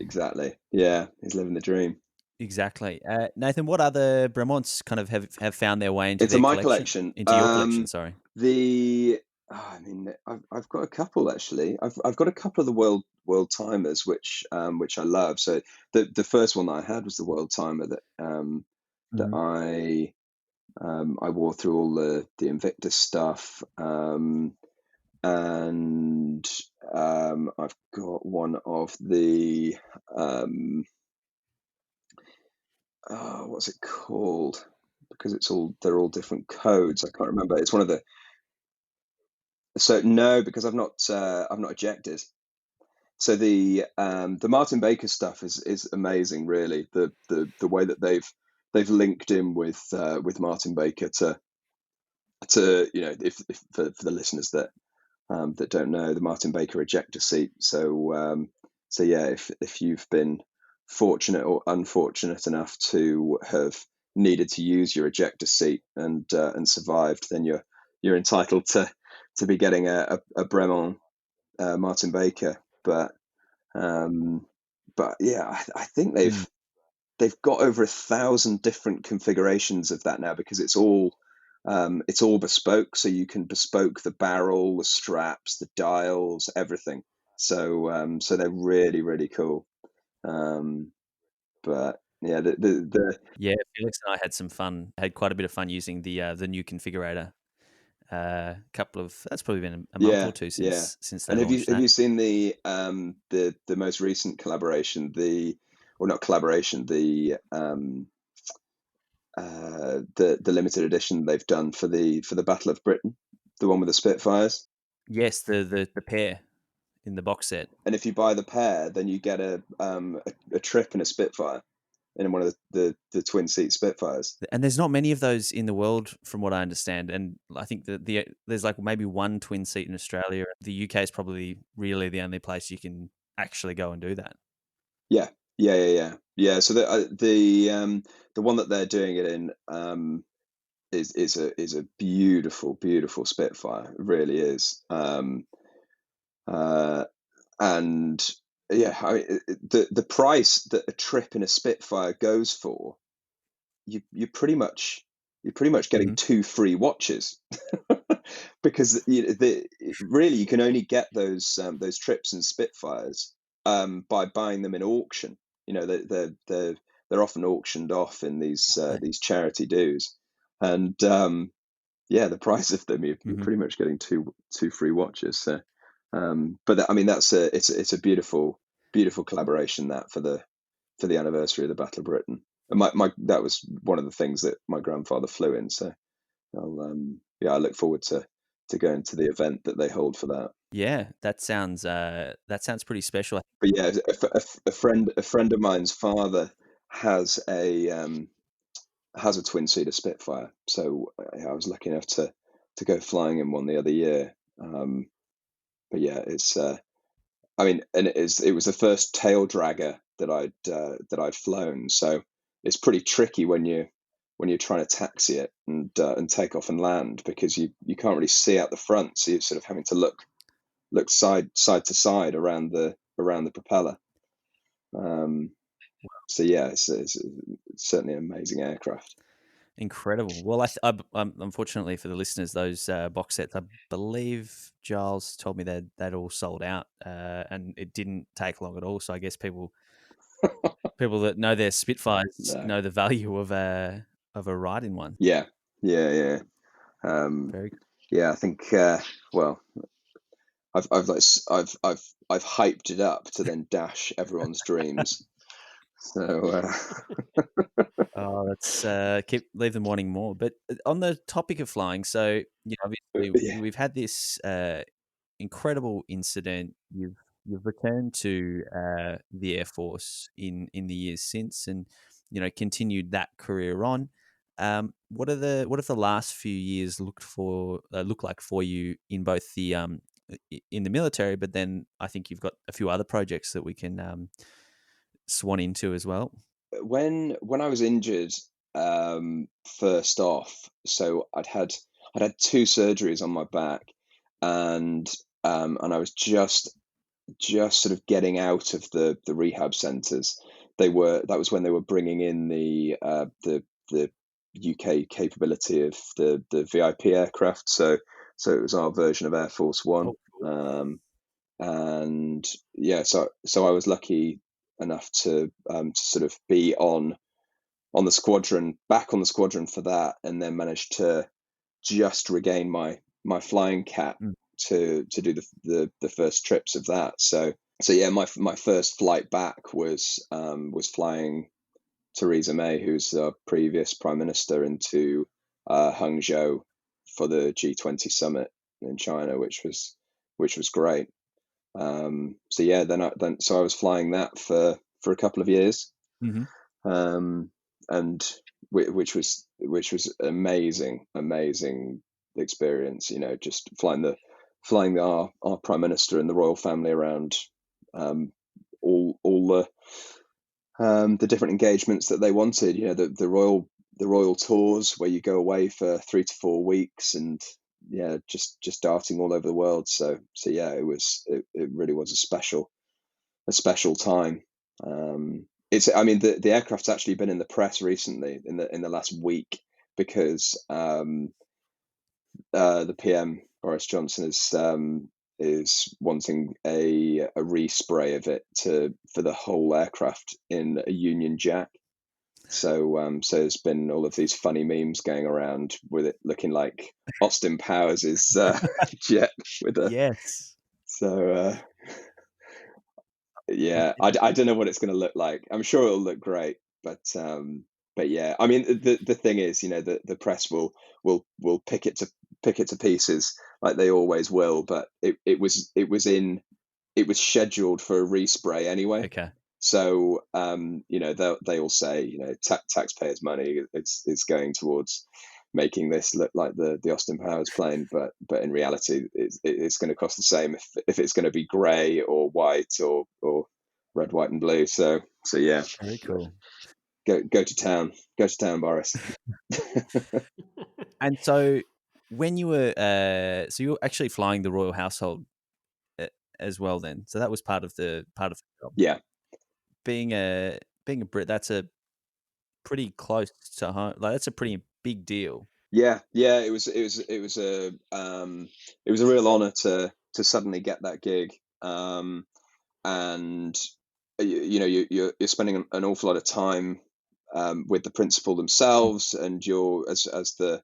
Exactly. Yeah, he's living the dream. Exactly. Nathan, what other Bremonts kind of have found their way into my collection? Into your collection, sorry. I've got a couple actually. I've got a couple of the world timers which I love. So the first one that I had was the world timer that I wore through all the Invictus stuff, and I've got one of the what's it called? Because they're all different codes. I can't remember. It's one of the. So no, because I've not ejected. So the Martin Baker stuff is amazing, really. The way that they've linked in with Martin Baker to if for the listeners that don't know, the Martin Baker ejector seat. So yeah, if you've been fortunate or unfortunate enough to have needed to use your ejector seat and survived, then you're entitled to be getting a Bremont Martin Baker. But yeah, I think they've got over 1,000 different configurations of that now, because it's all bespoke. So you can bespoke the barrel, the straps, the dials, everything. So they're really, really cool. But yeah, yeah, Felix and I had quite a bit of fun using the new configurator. That's probably been a month or two since and have you seen the most recent collaboration, the limited edition they've done for the Battle of Britain, the one with the Spitfires? Yes, the pair in the box set. And if you buy the pair, then you get a trip and a Spitfire in one of the twin seat Spitfires. And there's not many of those in the world, from what I understand. And I think that there's like maybe one twin seat in Australia. The UK is probably really the only place you can actually go and do that. Yeah. So the one that they're doing it in is a beautiful, beautiful Spitfire. It really is. And yeah, the price that a trip in a Spitfire goes for, you're pretty much getting 2 free watches. Because really you can only get those trips and Spitfires by buying them in auction. You know, they're often auctioned off in these charity dues, and yeah, the price of them, you're pretty much getting two free watches. So, but I mean, it's a beautiful collaboration that for the anniversary of the Battle of Britain. And that was one of the things that my grandfather flew in. So I look forward to going to the event that they hold for that. Yeah, that sounds pretty special. But yeah, a friend of mine's father has a twin-seater Spitfire, so I was lucky enough to go flying in one the other year. But yeah, it's I mean, and it was the first tail dragger that I'd flown, so it's pretty tricky when you're trying to taxi it and take off and land, because you can't really see out the front, so you're sort of having to look side to side around the propeller. So yeah, it's certainly an amazing aircraft. Incredible. Well, unfortunately for the listeners, those box sets, I believe Giles told me that they'd all sold out, and it didn't take long at all. So I guess people that know their Spitfires know the value of a ride in one. Yeah. Very yeah, I think well, I've hyped it up to then dash everyone's dreams. So oh, let's leave them wanting more. But on the topic of flying, so obviously we've had this incredible incident. You've returned to the Air Force in the years since, and continued that career on. What have the last few years look like for you in both the in the military, but then I think you've got a few other projects that we can swan into as well. When I was injured, first off, so I'd had 2 surgeries on my back, and I was just sort of getting out of the rehab centres. That was when they were bringing in the UK capability of the VIP aircraft. So it was our version of Air Force One. And yeah, so I was lucky enough to sort of be on the squadron, back on the squadron for that, and then managed to just regain my flying cap to do the first trips of that. So yeah, my first flight back was flying Theresa May, who's our previous prime minister, into Hangzhou for the G20 summit in China, which was great. So yeah, then so I was flying that for a couple of years, and which was amazing experience. You know, just flying our prime minister and the royal family around all the different engagements that they wanted. You know, the royal tours where you go away for 3 to 4 weeks, and yeah, just darting all over the world. So yeah, it really was a special time. I mean, the aircraft's actually been in the press recently in the last week, because the PM Boris Johnson is wanting a respray of it for the whole aircraft in a Union Jack. So there's been all of these funny memes going around with it looking like Austin Powers' jet with a yes. So yeah, I don't know what it's going to look like. I'm sure it'll look great, but yeah, I mean, the thing is, you know, the press will pick it to pieces like they always will. But it was scheduled for a respray anyway. Okay. So you know, they'll say, you know, taxpayers' money is going towards making this look like the Austin Powers plane, but in reality, it's going to cost the same if it's going to be grey or white or red, white, and blue. So yeah, very cool. Go to town, Boris. And so when you were so you were actually flying the royal household as well. Then, so that was part of the job. Yeah. Being a Brit, that's a pretty close to home. Like that's a pretty big deal. Yeah, it was a real honor to suddenly get that gig, and you're spending an awful lot of time with the principal themselves, and you're as the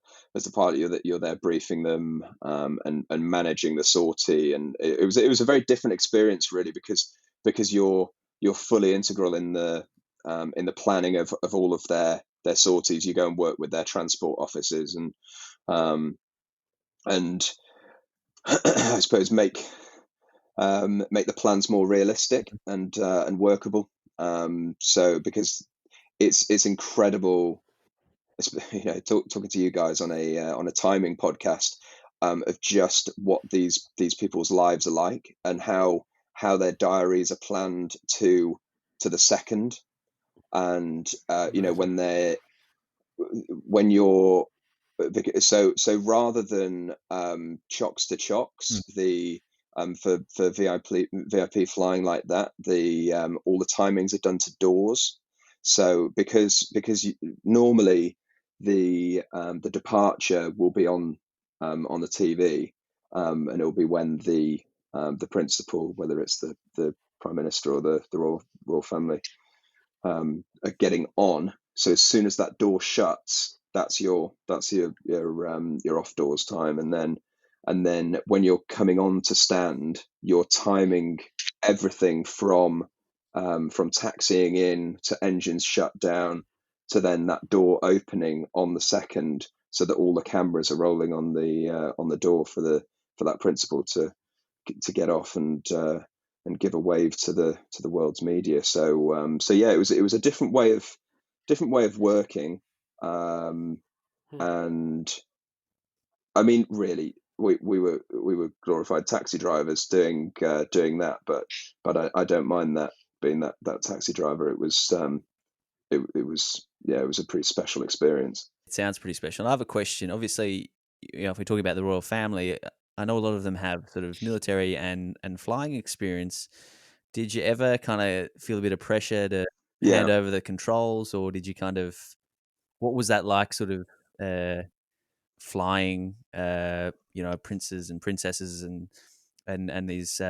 pilot, you're there briefing them, and managing the sortie, and it was a very different experience really, because you're fully integral in the planning of all of their sorties. You go and work with their transport officers, and I suppose make the plans more realistic and workable. So because it's incredible, talking to you guys on a timing podcast, of just what these people's lives are like, and how their diaries are planned to the second, and when you're so rather than chocks to chocks, the for VIP flying like that, the all the timings are done to doors. So because normally the departure will be on the TV, and it'll be when the principal, whether it's the Prime Minister or the royal family, are getting on. So as soon as that door shuts, that's your off doors time, and then when you're coming on to stand, you're timing everything from taxiing in to engines shut down to then that door opening on the second, so that all the cameras are rolling on the door for that principal to get off and give a wave to the world's media. So yeah, it was a different way of working, and I mean, really, we were glorified taxi drivers doing that, but I don't mind that, being that taxi driver. It was it was a pretty special experience. It sounds pretty special. I have a question. Obviously, if we're talking about the royal family, I know a lot of them have sort of military and flying experience. Did you ever kind of feel a bit of pressure to hand over the controls, or did you what was that like, sort of flying, princes and princesses and these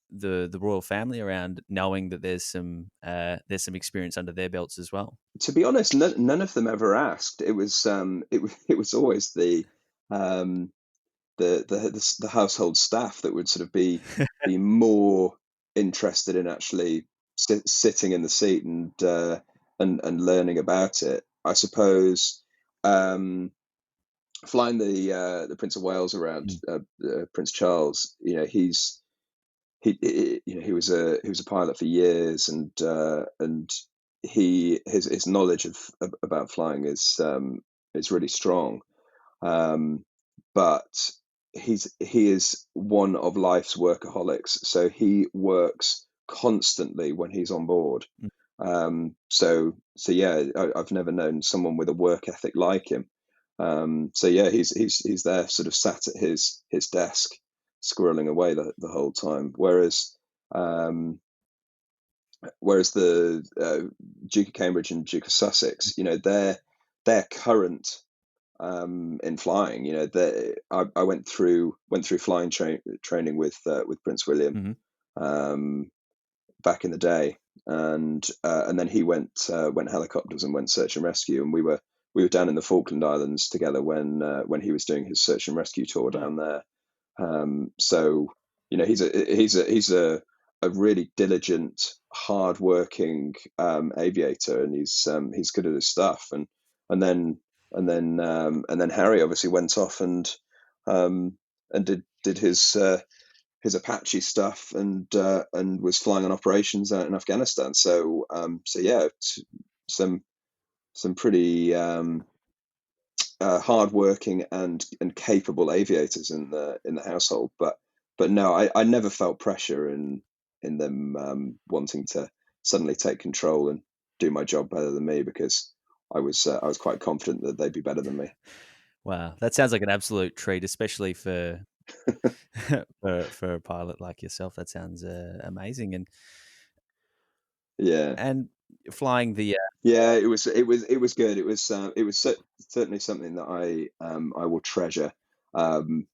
the royal family around, knowing that there's some experience under their belts as well? To be honest, none of them ever asked. It was always the household staff that would sort of be more interested in actually sitting in the seat and learning about it. I suppose flying the Prince of Wales around, Prince Charles, he was a pilot for years, and his knowledge about flying is really strong, but he is one of life's workaholics, so he works constantly when he's on board. So yeah, I've never known someone with a work ethic like him. So yeah, he's there, sort of sat at his desk, squirreling away the whole time. Whereas the Duke of Cambridge and Duke of Sussex, their current in flying, I went through flying training with Prince William back in the day, and then he went helicopters and went search and rescue, and we were down in the Falkland Islands together when he was doing his search and rescue tour down there. So he's a really diligent, hard-working aviator, and he's good at his stuff. And then Harry obviously went off and did his Apache stuff, and was flying on operations out in Afghanistan. So yeah, some pretty hardworking and capable aviators in the household, but no, I never felt pressure in them wanting to suddenly take control and do my job better than me, because I was quite confident that they'd be better than me. Wow, that sounds like an absolute treat, especially for for a pilot like yourself. That sounds amazing. Yeah. And flying the Yeah, it was good. It was certainly something that I will treasure. And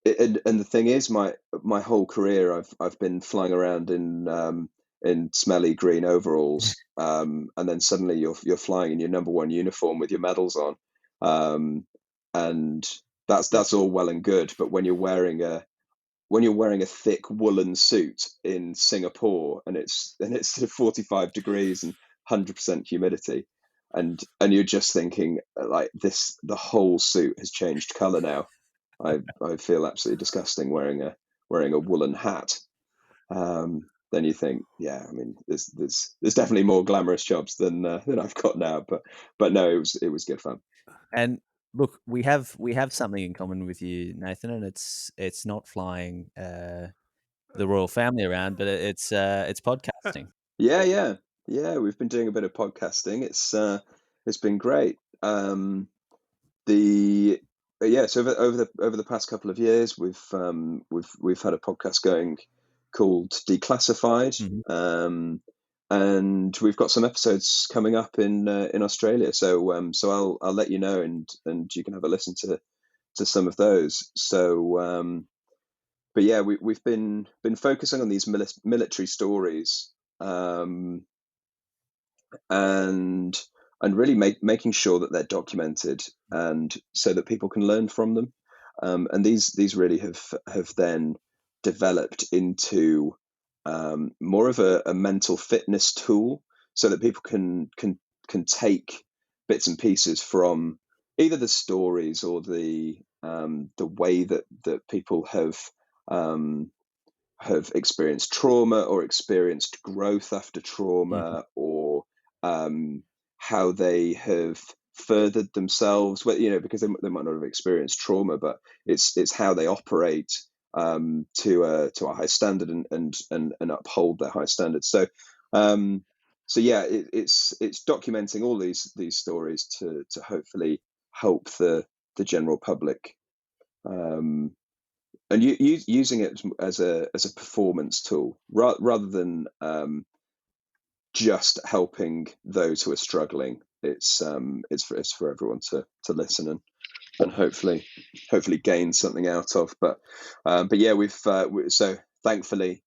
the thing is, my whole career, I've been flying around in smelly green overalls, and then suddenly you're flying in your number one uniform with your medals on, and that's all well and good. But when you're wearing a thick woolen suit in Singapore and it's 45 degrees and 100% humidity, and you're just thinking like this, the whole suit has changed color now. I feel absolutely disgusting wearing a woolen hat. Then you think, yeah, I mean, there's definitely more glamorous jobs than I've got now, but no, it was good fun. And look, we have something in common with you, Nathan, and it's not flying the royal family around, but it's podcasting. Yeah. We've been doing a bit of podcasting. It's been great. The Yeah, so over the past couple of years, we've had a podcast going called Declassified, and we've got some episodes coming up in Australia. So I'll let you know, and you can have a listen to some of those. So but yeah, we've been focusing on these military stories, and really making sure that they're documented, and so that people can learn from them. And these really have then developed into more of a mental fitness tool, so that people can take bits and pieces from either the stories or the way that people have experienced trauma or experienced growth after trauma, or how they have furthered themselves. Because they might not have experienced trauma, but it's how they operate to a high standard, and uphold their high standards. So yeah, it's documenting all these stories to hopefully help the general public. And using it as a performance tool, rather than just helping those who are struggling. It's for everyone to listen and hopefully gain something out of. But yeah, so thankfully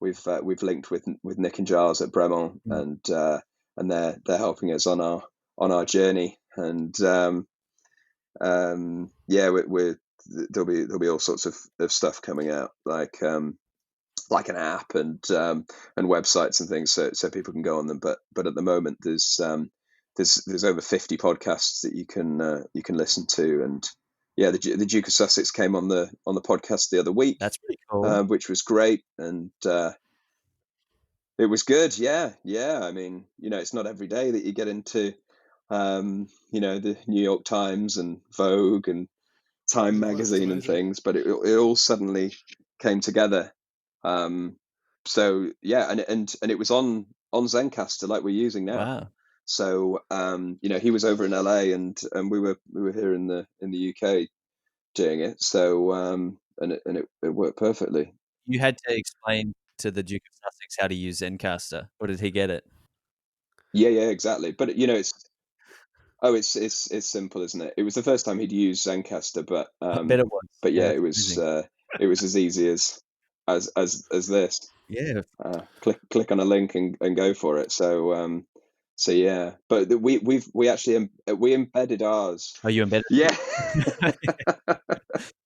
we've linked with Nick and Giles at Bremont, and they're helping us on our journey. And yeah, there'll be all sorts of stuff coming out, like an app and websites and things, so people can go on them. But at the moment, there's over 50 podcasts that you can listen to. And yeah, the Duke of Sussex came on the podcast the other week. That's pretty cool. Which was great, and it was good. Yeah. I mean, it's not every day that you get into the New York Times and Vogue and Time magazine and things, but it all suddenly came together. So yeah, and it was on Zencastr, like we're using now. Wow. So he was over in LA, and we were here in the UK doing it. So and it worked perfectly. You had to explain to the Duke of Sussex how to use Zencastr, or did he get it? Yeah, exactly. But it's simple, isn't it? It was the first time he'd used Zencastr, but I bet it was. But yeah, it was as easy as this. Yeah. Click on a link and go for it. So yeah, but we actually embedded ours. Oh, you embedded? Yeah.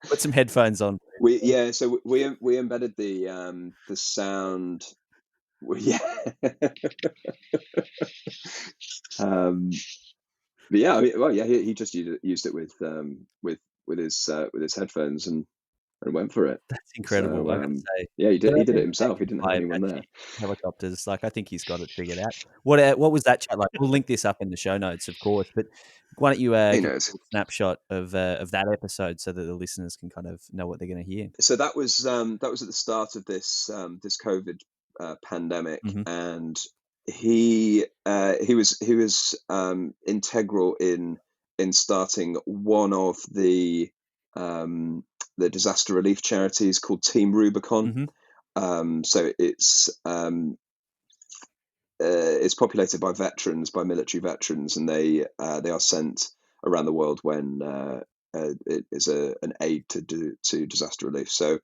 Put some headphones on. So we embedded the sound. Yeah. But yeah, I mean, he just used it with his headphones and went for it. That's incredible. So, I gotta say. Yeah, he did it himself. He didn't have anyone there. Helicopters, like, I think he's got it figured out. What was that chat like? We'll link this up in the show notes, of course. But why don't you give a snapshot of that episode, so that the listeners can kind of know what they're going to hear? So that was at the start of this COVID pandemic, and he was integral in starting one of the disaster relief charities called Team Rubicon. Mm-hmm. So it's populated by veterans, by military veterans, and they are sent around the world when it is an aid to disaster relief. So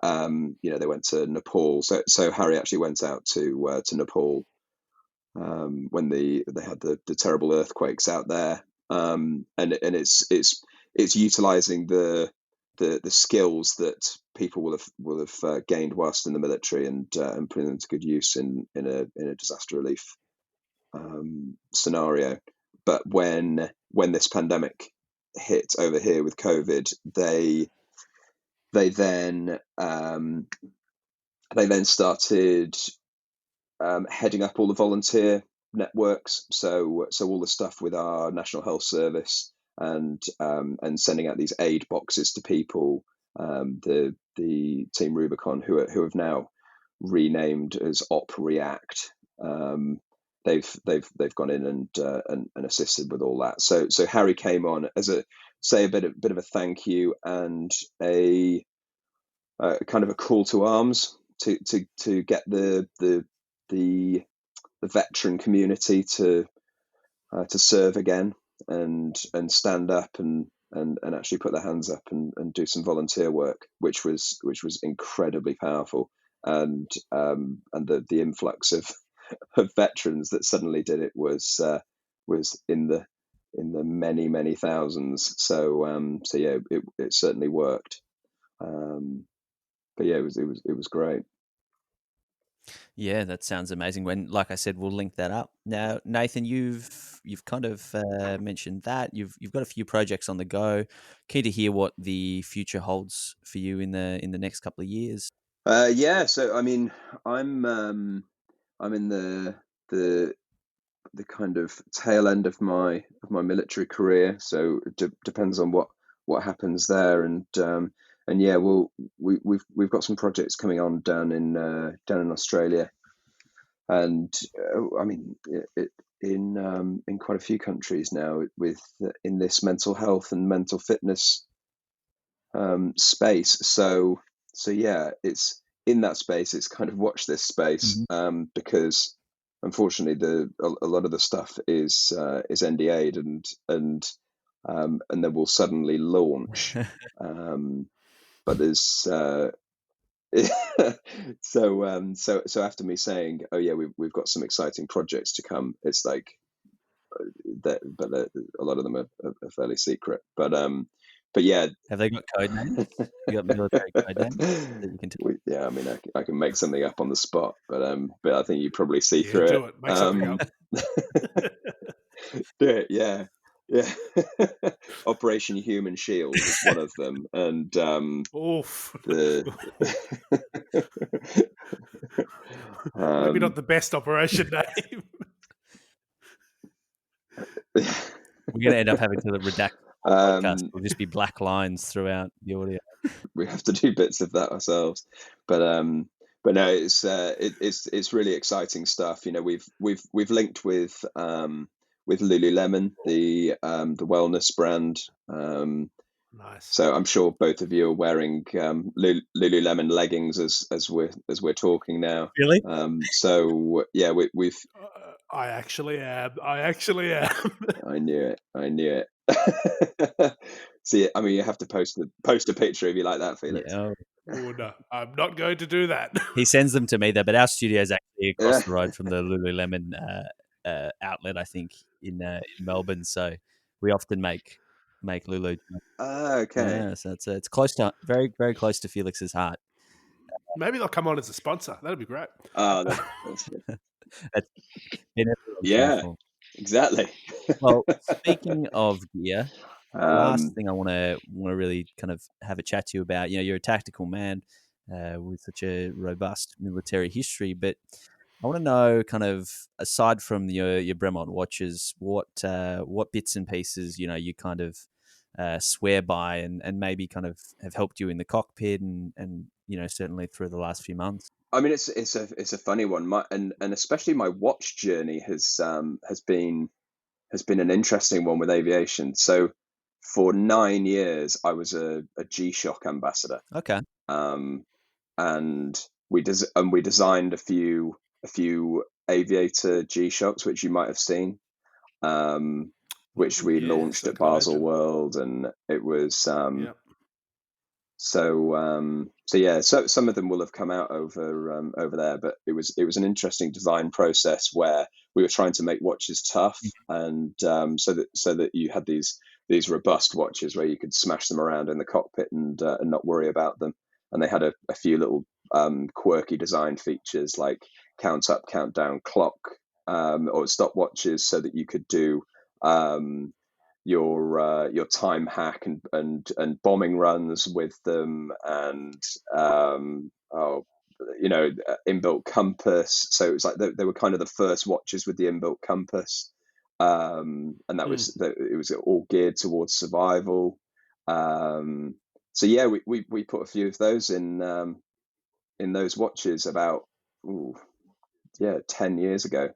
they went to Nepal. So Harry actually went out to Nepal when they had the terrible earthquakes out there, and it's utilizing the skills that people will have gained whilst in the military, and putting them to good use in a disaster relief scenario. But when this pandemic hit over here with COVID, they then started heading up all the volunteer networks. So all the stuff with our National Health Service, and sending out these aid boxes to people. The Team Rubicon, who have now renamed as Op React. They've gone in and assisted with all that. So Harry came on as a bit of a thank you, and a kind of a call to arms to get the veteran community to serve again, and stand up and actually put their hands up and do some volunteer work, which was incredibly powerful, and the influx of veterans that suddenly did it was in the many thousands. So yeah, it certainly worked. But yeah, it was great. Yeah, that sounds amazing. When, like I said, we'll link that up. Now, Nathan, you've kind of mentioned that you've got a few projects on the go. Keen to hear what the future holds for you in the next couple of years. Yeah, so I mean, I'm in the kind of tail end of my military career, so it depends on what happens there, and yeah, we've got some projects coming on down in Australia, and I mean in quite a few countries now, with in this mental health and mental fitness space. So yeah, it's in that space. It's kind of watch this space, because unfortunately a lot of the stuff is NDA'd, and then we'll suddenly launch. But there's so after me saying, oh yeah, we've got some exciting projects to come, it's like that, but a lot of them are fairly secret. But yeah, have they got code names? You got military code names that you can tell? Yeah, I mean, I can make something up on the spot, but I think you probably see Yeah, through do it. Make something up. Do it, yeah. Operation Human Shield is one of them, and Oof. Maybe not the best operation name. We're going to end up having to redact the podcast. It'll just be black lines throughout the audio. We have to do bits of that ourselves, but no, it's really exciting stuff. You know, we've linked with Lululemon, the wellness brand. Nice. So I'm sure both of you are wearing Lululemon leggings as we're talking now. Really? So yeah, we've. I actually am. I knew it. See, I mean, you have to post a picture if you like that, Felix. Yeah. Oh no, I'm not going to do that. He sends them to me though, but our studio is actually across the road from the Lululemon outlet, I think, in Melbourne. So we often make Lulu. Okay. Yeah, so it's close to, very very close to Felix's heart. Maybe they'll come on as a sponsor. That'd be great. Oh, that's good. Yeah, exactly. Well, speaking of gear, the last thing I want to really kind of have a chat to you about. You know, you're a tactical man with such a robust military history, but I want to know, kind of, aside from your Bremont watches, what bits and pieces, you know, you kind of swear by, and maybe kind of have helped you in the cockpit, and you know, certainly through the last few months. I mean, it's a funny one. And especially my watch journey has been an interesting one with aviation. So for 9 years, I was a G-Shock ambassador. Okay. And we designed a few aviator G-Shocks, which you might have seen, which we launched at Basel World, and it was so yeah. So some of them will have come out over there, but it was an interesting design process where we were trying to make watches tough, and so that you had these robust watches where you could smash them around in the cockpit and not worry about them. And they had a few little quirky design features like count up, count down clock or stopwatches, so that you could do your time hack and bombing runs with them, and inbuilt compass. So it was like they were kind of the first watches with the inbuilt compass, and that was it was all geared towards survival. So yeah, we put a few of those in those watches about 10 years ago.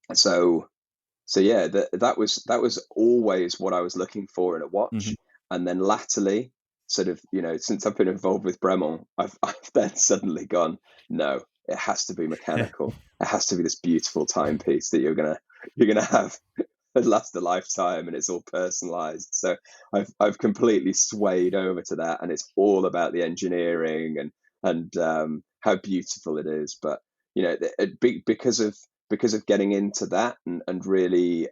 So yeah, that was always what I was looking for in a watch. And then latterly, sort of, since I've been involved with Bremont, I've then suddenly gone, no, it has to be mechanical. It has to be this beautiful timepiece that you're gonna have last a lifetime, and it's all personalized. So I've completely swayed over to that, and it's all about the engineering and how beautiful it is. But because of getting into that and really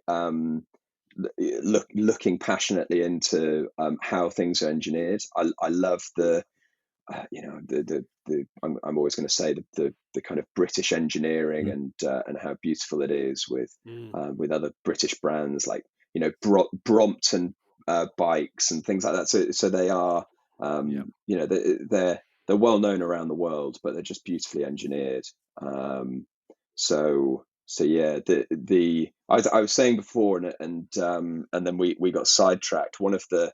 looking passionately into how things are engineered, I love I'm always going to say the kind of British engineering and how beautiful it is with other British brands like Brompton bikes and things like that. So they are they're well known around the world, but they're just beautifully engineered. So yeah, I was saying before, and then we got sidetracked. One of the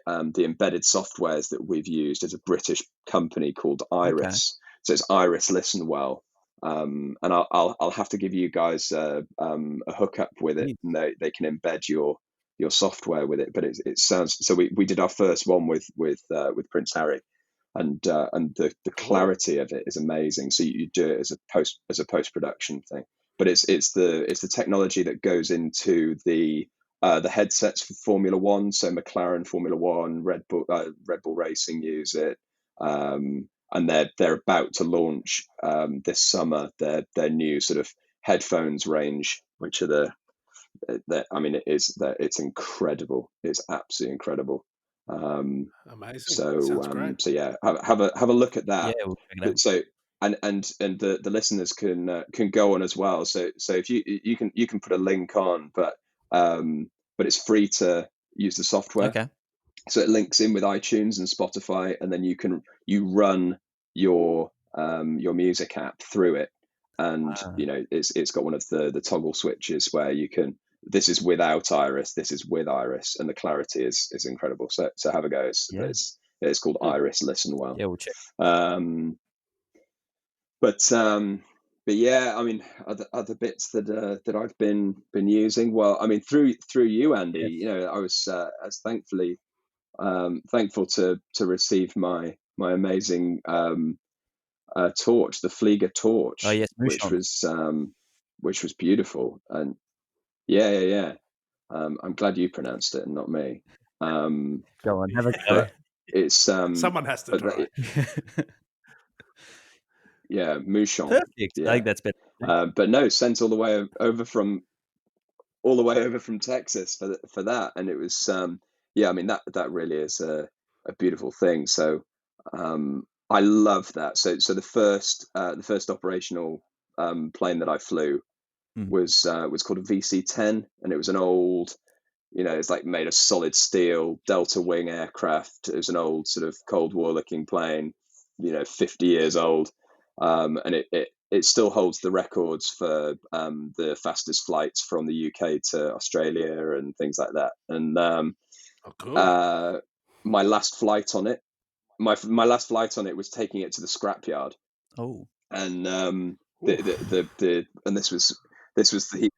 embedded softwares that we've used is a British company called Iris. Okay. So it's Iris Listen Well, and I'll have to give you guys a hookup with it, and they can embed your software with it. But it sounds so. We did our first one with Prince Harry, and the clarity of it is amazing. So you do it as a post production thing, but it's the technology that goes into the headsets for Formula One. So McLaren Formula One, Red Bull Racing use it, and they're about to launch this summer their new sort of headphones range, which are it's incredible. It's absolutely incredible. Amazing. So yeah, have a look at that. Yeah, we'll check it out. So and the listeners can go on as well. So if you can put a link on, but it's free to use the software. Okay. So it links in with iTunes and Spotify, and then you run your music app through it, and it's got one of the toggle switches where you can. This is without Iris. This is with Iris, and the clarity is incredible. So have a go. It's called Iris Listen Well. Yeah, we'll check. But yeah, I mean, other bits that I've been using. Well, I mean, through you, Andy. I was thankful to receive my amazing torch, the Flieger torch. Oh yes, which was beautiful. And yeah. I'm glad you pronounced it and not me. Go on, have a go. It's someone has to try. Yeah, Mouchon. Perfect. Yeah. I think that's better. But no, sent all the way over from Texas for that, and it was I mean that really is a beautiful thing. So I love that. So the first operational plane that I flew was called a VC-10, and it was an old, it's like made of solid steel Delta Wing aircraft. It was an old sort of Cold War looking plane, 50 years old, and it still holds the records for the fastest flights from the UK to Australia and things like that. And cool. My last flight on it was taking it to the scrapyard. Oh, and and this was the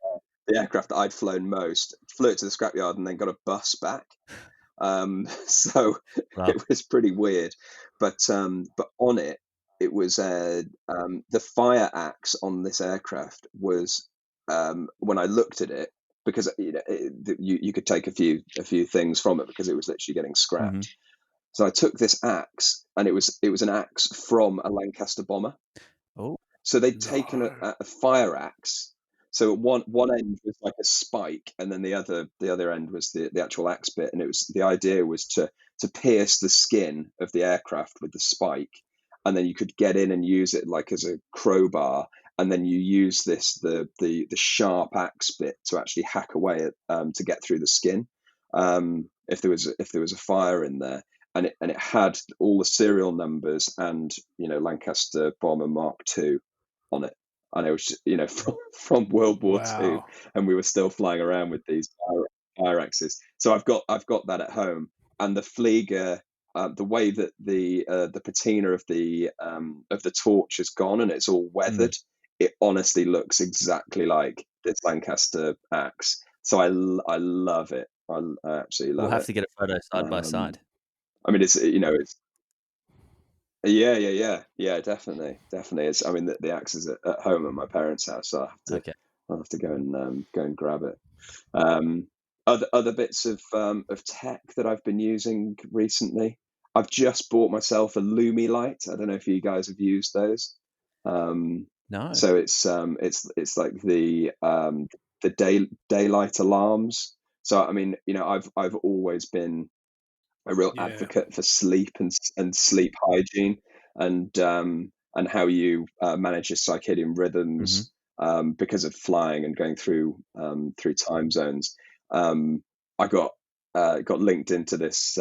the aircraft that I'd flown most, flew it to the scrapyard and then got a bus back. So Wow. it was pretty weird. But on it, it was the fire axe on this aircraft was when I looked at it, because you could take a few things from it because it was literally getting scrapped. Mhm. So I took this axe, and it was an axe from a Lancaster bomber. Oh, So they'd taken No. a fire axe. So one end was like a spike, and then the other end was the actual axe bit. And the idea was to pierce the skin of the aircraft with the spike, and then you could get in and use it like as a crowbar, and then you use the sharp axe bit to actually hack away at to get through the skin, if there was a fire in there. And it had all the serial numbers and Lancaster Bomber Mark II on it, and it was from World War II, Wow. and we were still flying around with these fire axes. So I've got that at home, and the Flieger, the way that the patina of the torch has gone and it's all weathered, it honestly looks exactly like this Lancaster axe. So I love it. I absolutely love we'll have it. to get a photo side by side. I mean, it's yeah, definitely. It's, I mean, the axe is at home at my parents' house, so Okay. I'll have to go and grab it. Other bits of tech that I've been using recently. I've just bought myself a Lumi light. I don't know if you guys have used those. No. So it's like the daylight alarms. So I mean, I've always been a real Yeah. advocate for sleep and sleep hygiene, and how you manage your circadian rhythms, because of flying and going through time zones. I got linked into this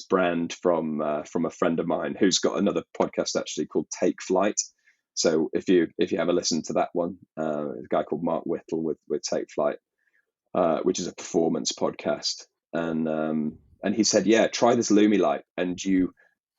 brand from a friend of mine who's got another podcast actually called Take Flight. So if you ever listen to that one, a guy called Mark Whittle with Take Flight, which is a performance podcast, and he said, yeah, try this Lumi light, and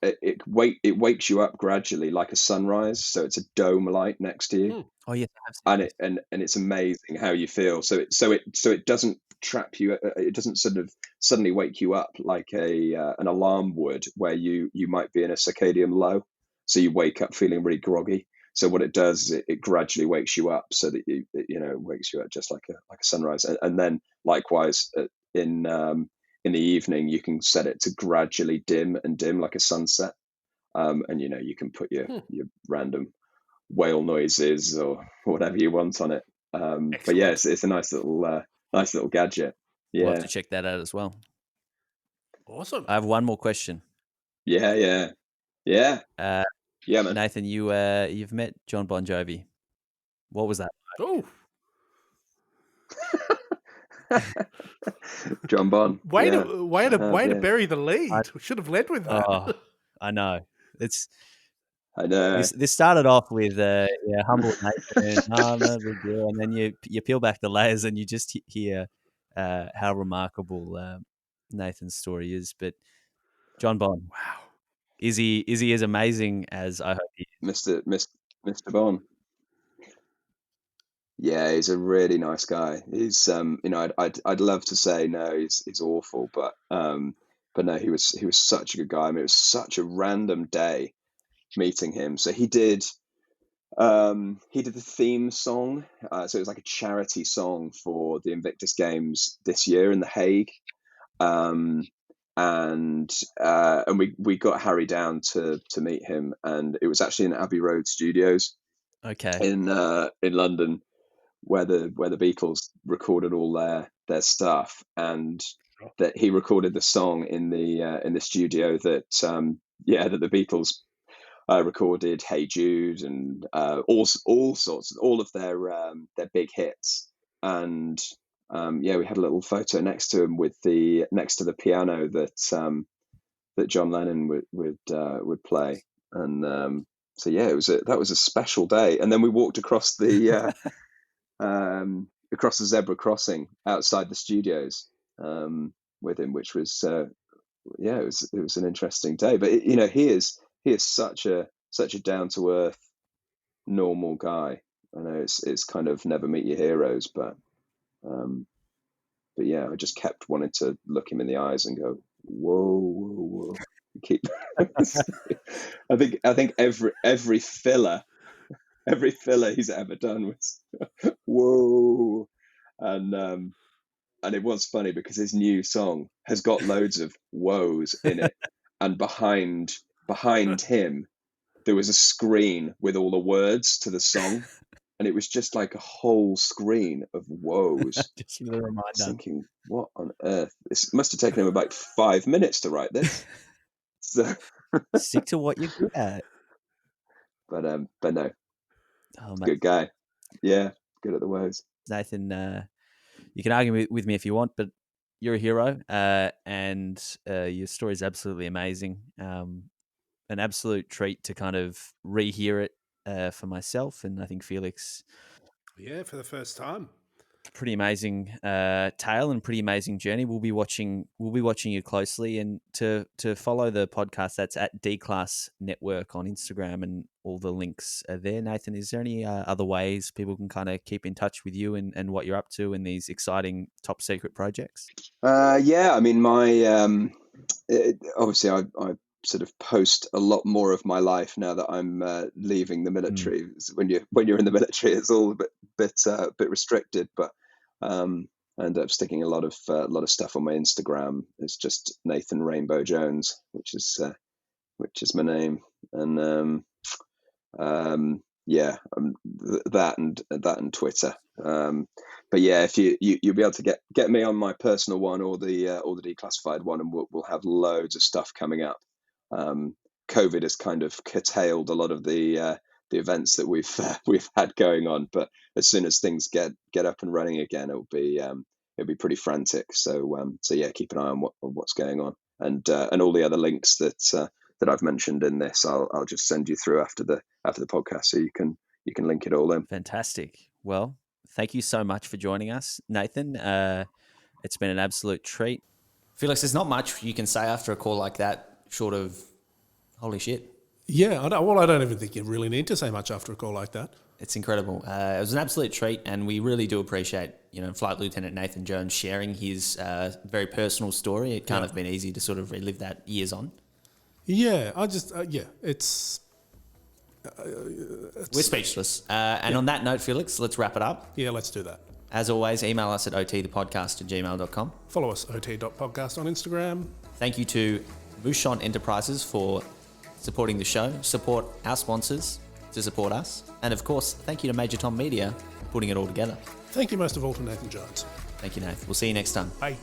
it wakes you up gradually like a sunrise. So it's a dome light next to you, Oh yes, I have seen and this. it's amazing how you feel. So it doesn't trap you. It doesn't sort of suddenly wake you up like an alarm would, where you might be in a circadian low, so you wake up feeling really groggy. So what it does is it gradually wakes you up, so that it wakes you up just like a sunrise, and then likewise in the evening you can set it to gradually dim like a sunset, and you can put your random whale noises or whatever you want on it. But yeah, it's a nice little gadget. We'll have Yeah, to check that out as well. Awesome. I have one more question. yeah, man. Nathan, you've met John Bon Jovi. What was that? Oh, John Bon. way yeah. to bury the lead. We should have led with that. Oh, I know. It's I know. this started off with humble Nathan, no big deal, and then you peel back the layers and you just hear how remarkable Nathan's story is. But John Bon, Wow. is he as amazing as I hope he is? Mr. Bon. Yeah, he's a really nice guy. He's I'd love to say no, he's awful, but no, he was such a good guy. I mean, it was such a random day meeting him. So he did the theme song. So it was like a charity song for the Invictus Games this year in The Hague. And we got Harry down to meet him, and it was actually in Abbey Road Studios Okay. in London, where the Beatles recorded all their stuff, and that he recorded the song in the studio that that the Beatles recorded Hey Jude and all sorts, all of their big hits. And we had a little photo next to him next to the piano that John Lennon would play. And so yeah, that was a special day. And then we walked across the zebra crossing outside the studios with him, which was it was an interesting day. But he is such a down to earth, normal guy. I know it's kind of never meet your heroes, but But yeah, I just kept wanting to look him in the eyes and go, whoa, whoa, whoa. Keep. I think every filler he's ever done was whoa, and it was funny because his new song has got loads of woes in it, and behind him there was a screen with all the words to the song, and it was just like a whole screen of woes. Just a reminder. I was thinking, what on earth? This must have taken him about 5 minutes to write this. So stick to what you're good at. But no, Oh, mate. good guy. Yeah, good at the woes. Nathan, you can argue with me if you want, but you're a hero, and your story is absolutely amazing. An absolute treat to kind of rehear it for myself, and I think Felix. Yeah, for the first time. Pretty amazing tale and pretty amazing journey. We'll be watching you closely, and to follow the podcast, that's at D Class Network on Instagram, and all the links are there. Nathan, is there any other ways people can kind of keep in touch with you and what you're up to in these exciting top secret projects? Yeah, I mean, my obviously I sort of post a lot more of my life now that I'm leaving the military. When you're in the military, it's all a bit restricted, but I end up sticking a lot of stuff on my Instagram. It's just Nathan Rainbow Jones, which is my name, and that and Twitter. But yeah, if you'll be able to get me on my personal one or the declassified one, and we'll have loads of stuff coming up. COVID has kind of curtailed a lot of the events that we've had going on, but as soon as things get up and running again, it'll be pretty frantic. So yeah, keep an eye on what's going on, and all the other links that I've mentioned in this, I'll just send you through after the podcast, so you can link it all in. Fantastic. Well, thank you so much for joining us, Nathan. It's been an absolute treat. Felix, there's not much you can say after a call like that, short of holy shit. Yeah, I don't even think you really need to say much after a call like that. It's incredible. It was an absolute treat, and we really do appreciate, Flight Lieutenant Nathan Jones sharing his very personal story. It can't have been easy to sort of relive that years on. Yeah, I just it's we're speechless. And on that note, Felix, let's wrap it up. Yeah, let's do that. As always, email us at otthepodcast@gmail.com. Follow us, ot.podcast on Instagram. Thank you to Bouchon Enterprises for supporting the show. Support our sponsors to support us. And of course, thank you to Major Tom Media for putting it all together. Thank you most of all to Nathan Jones. Thank you, Nath. We'll see you next time. Bye.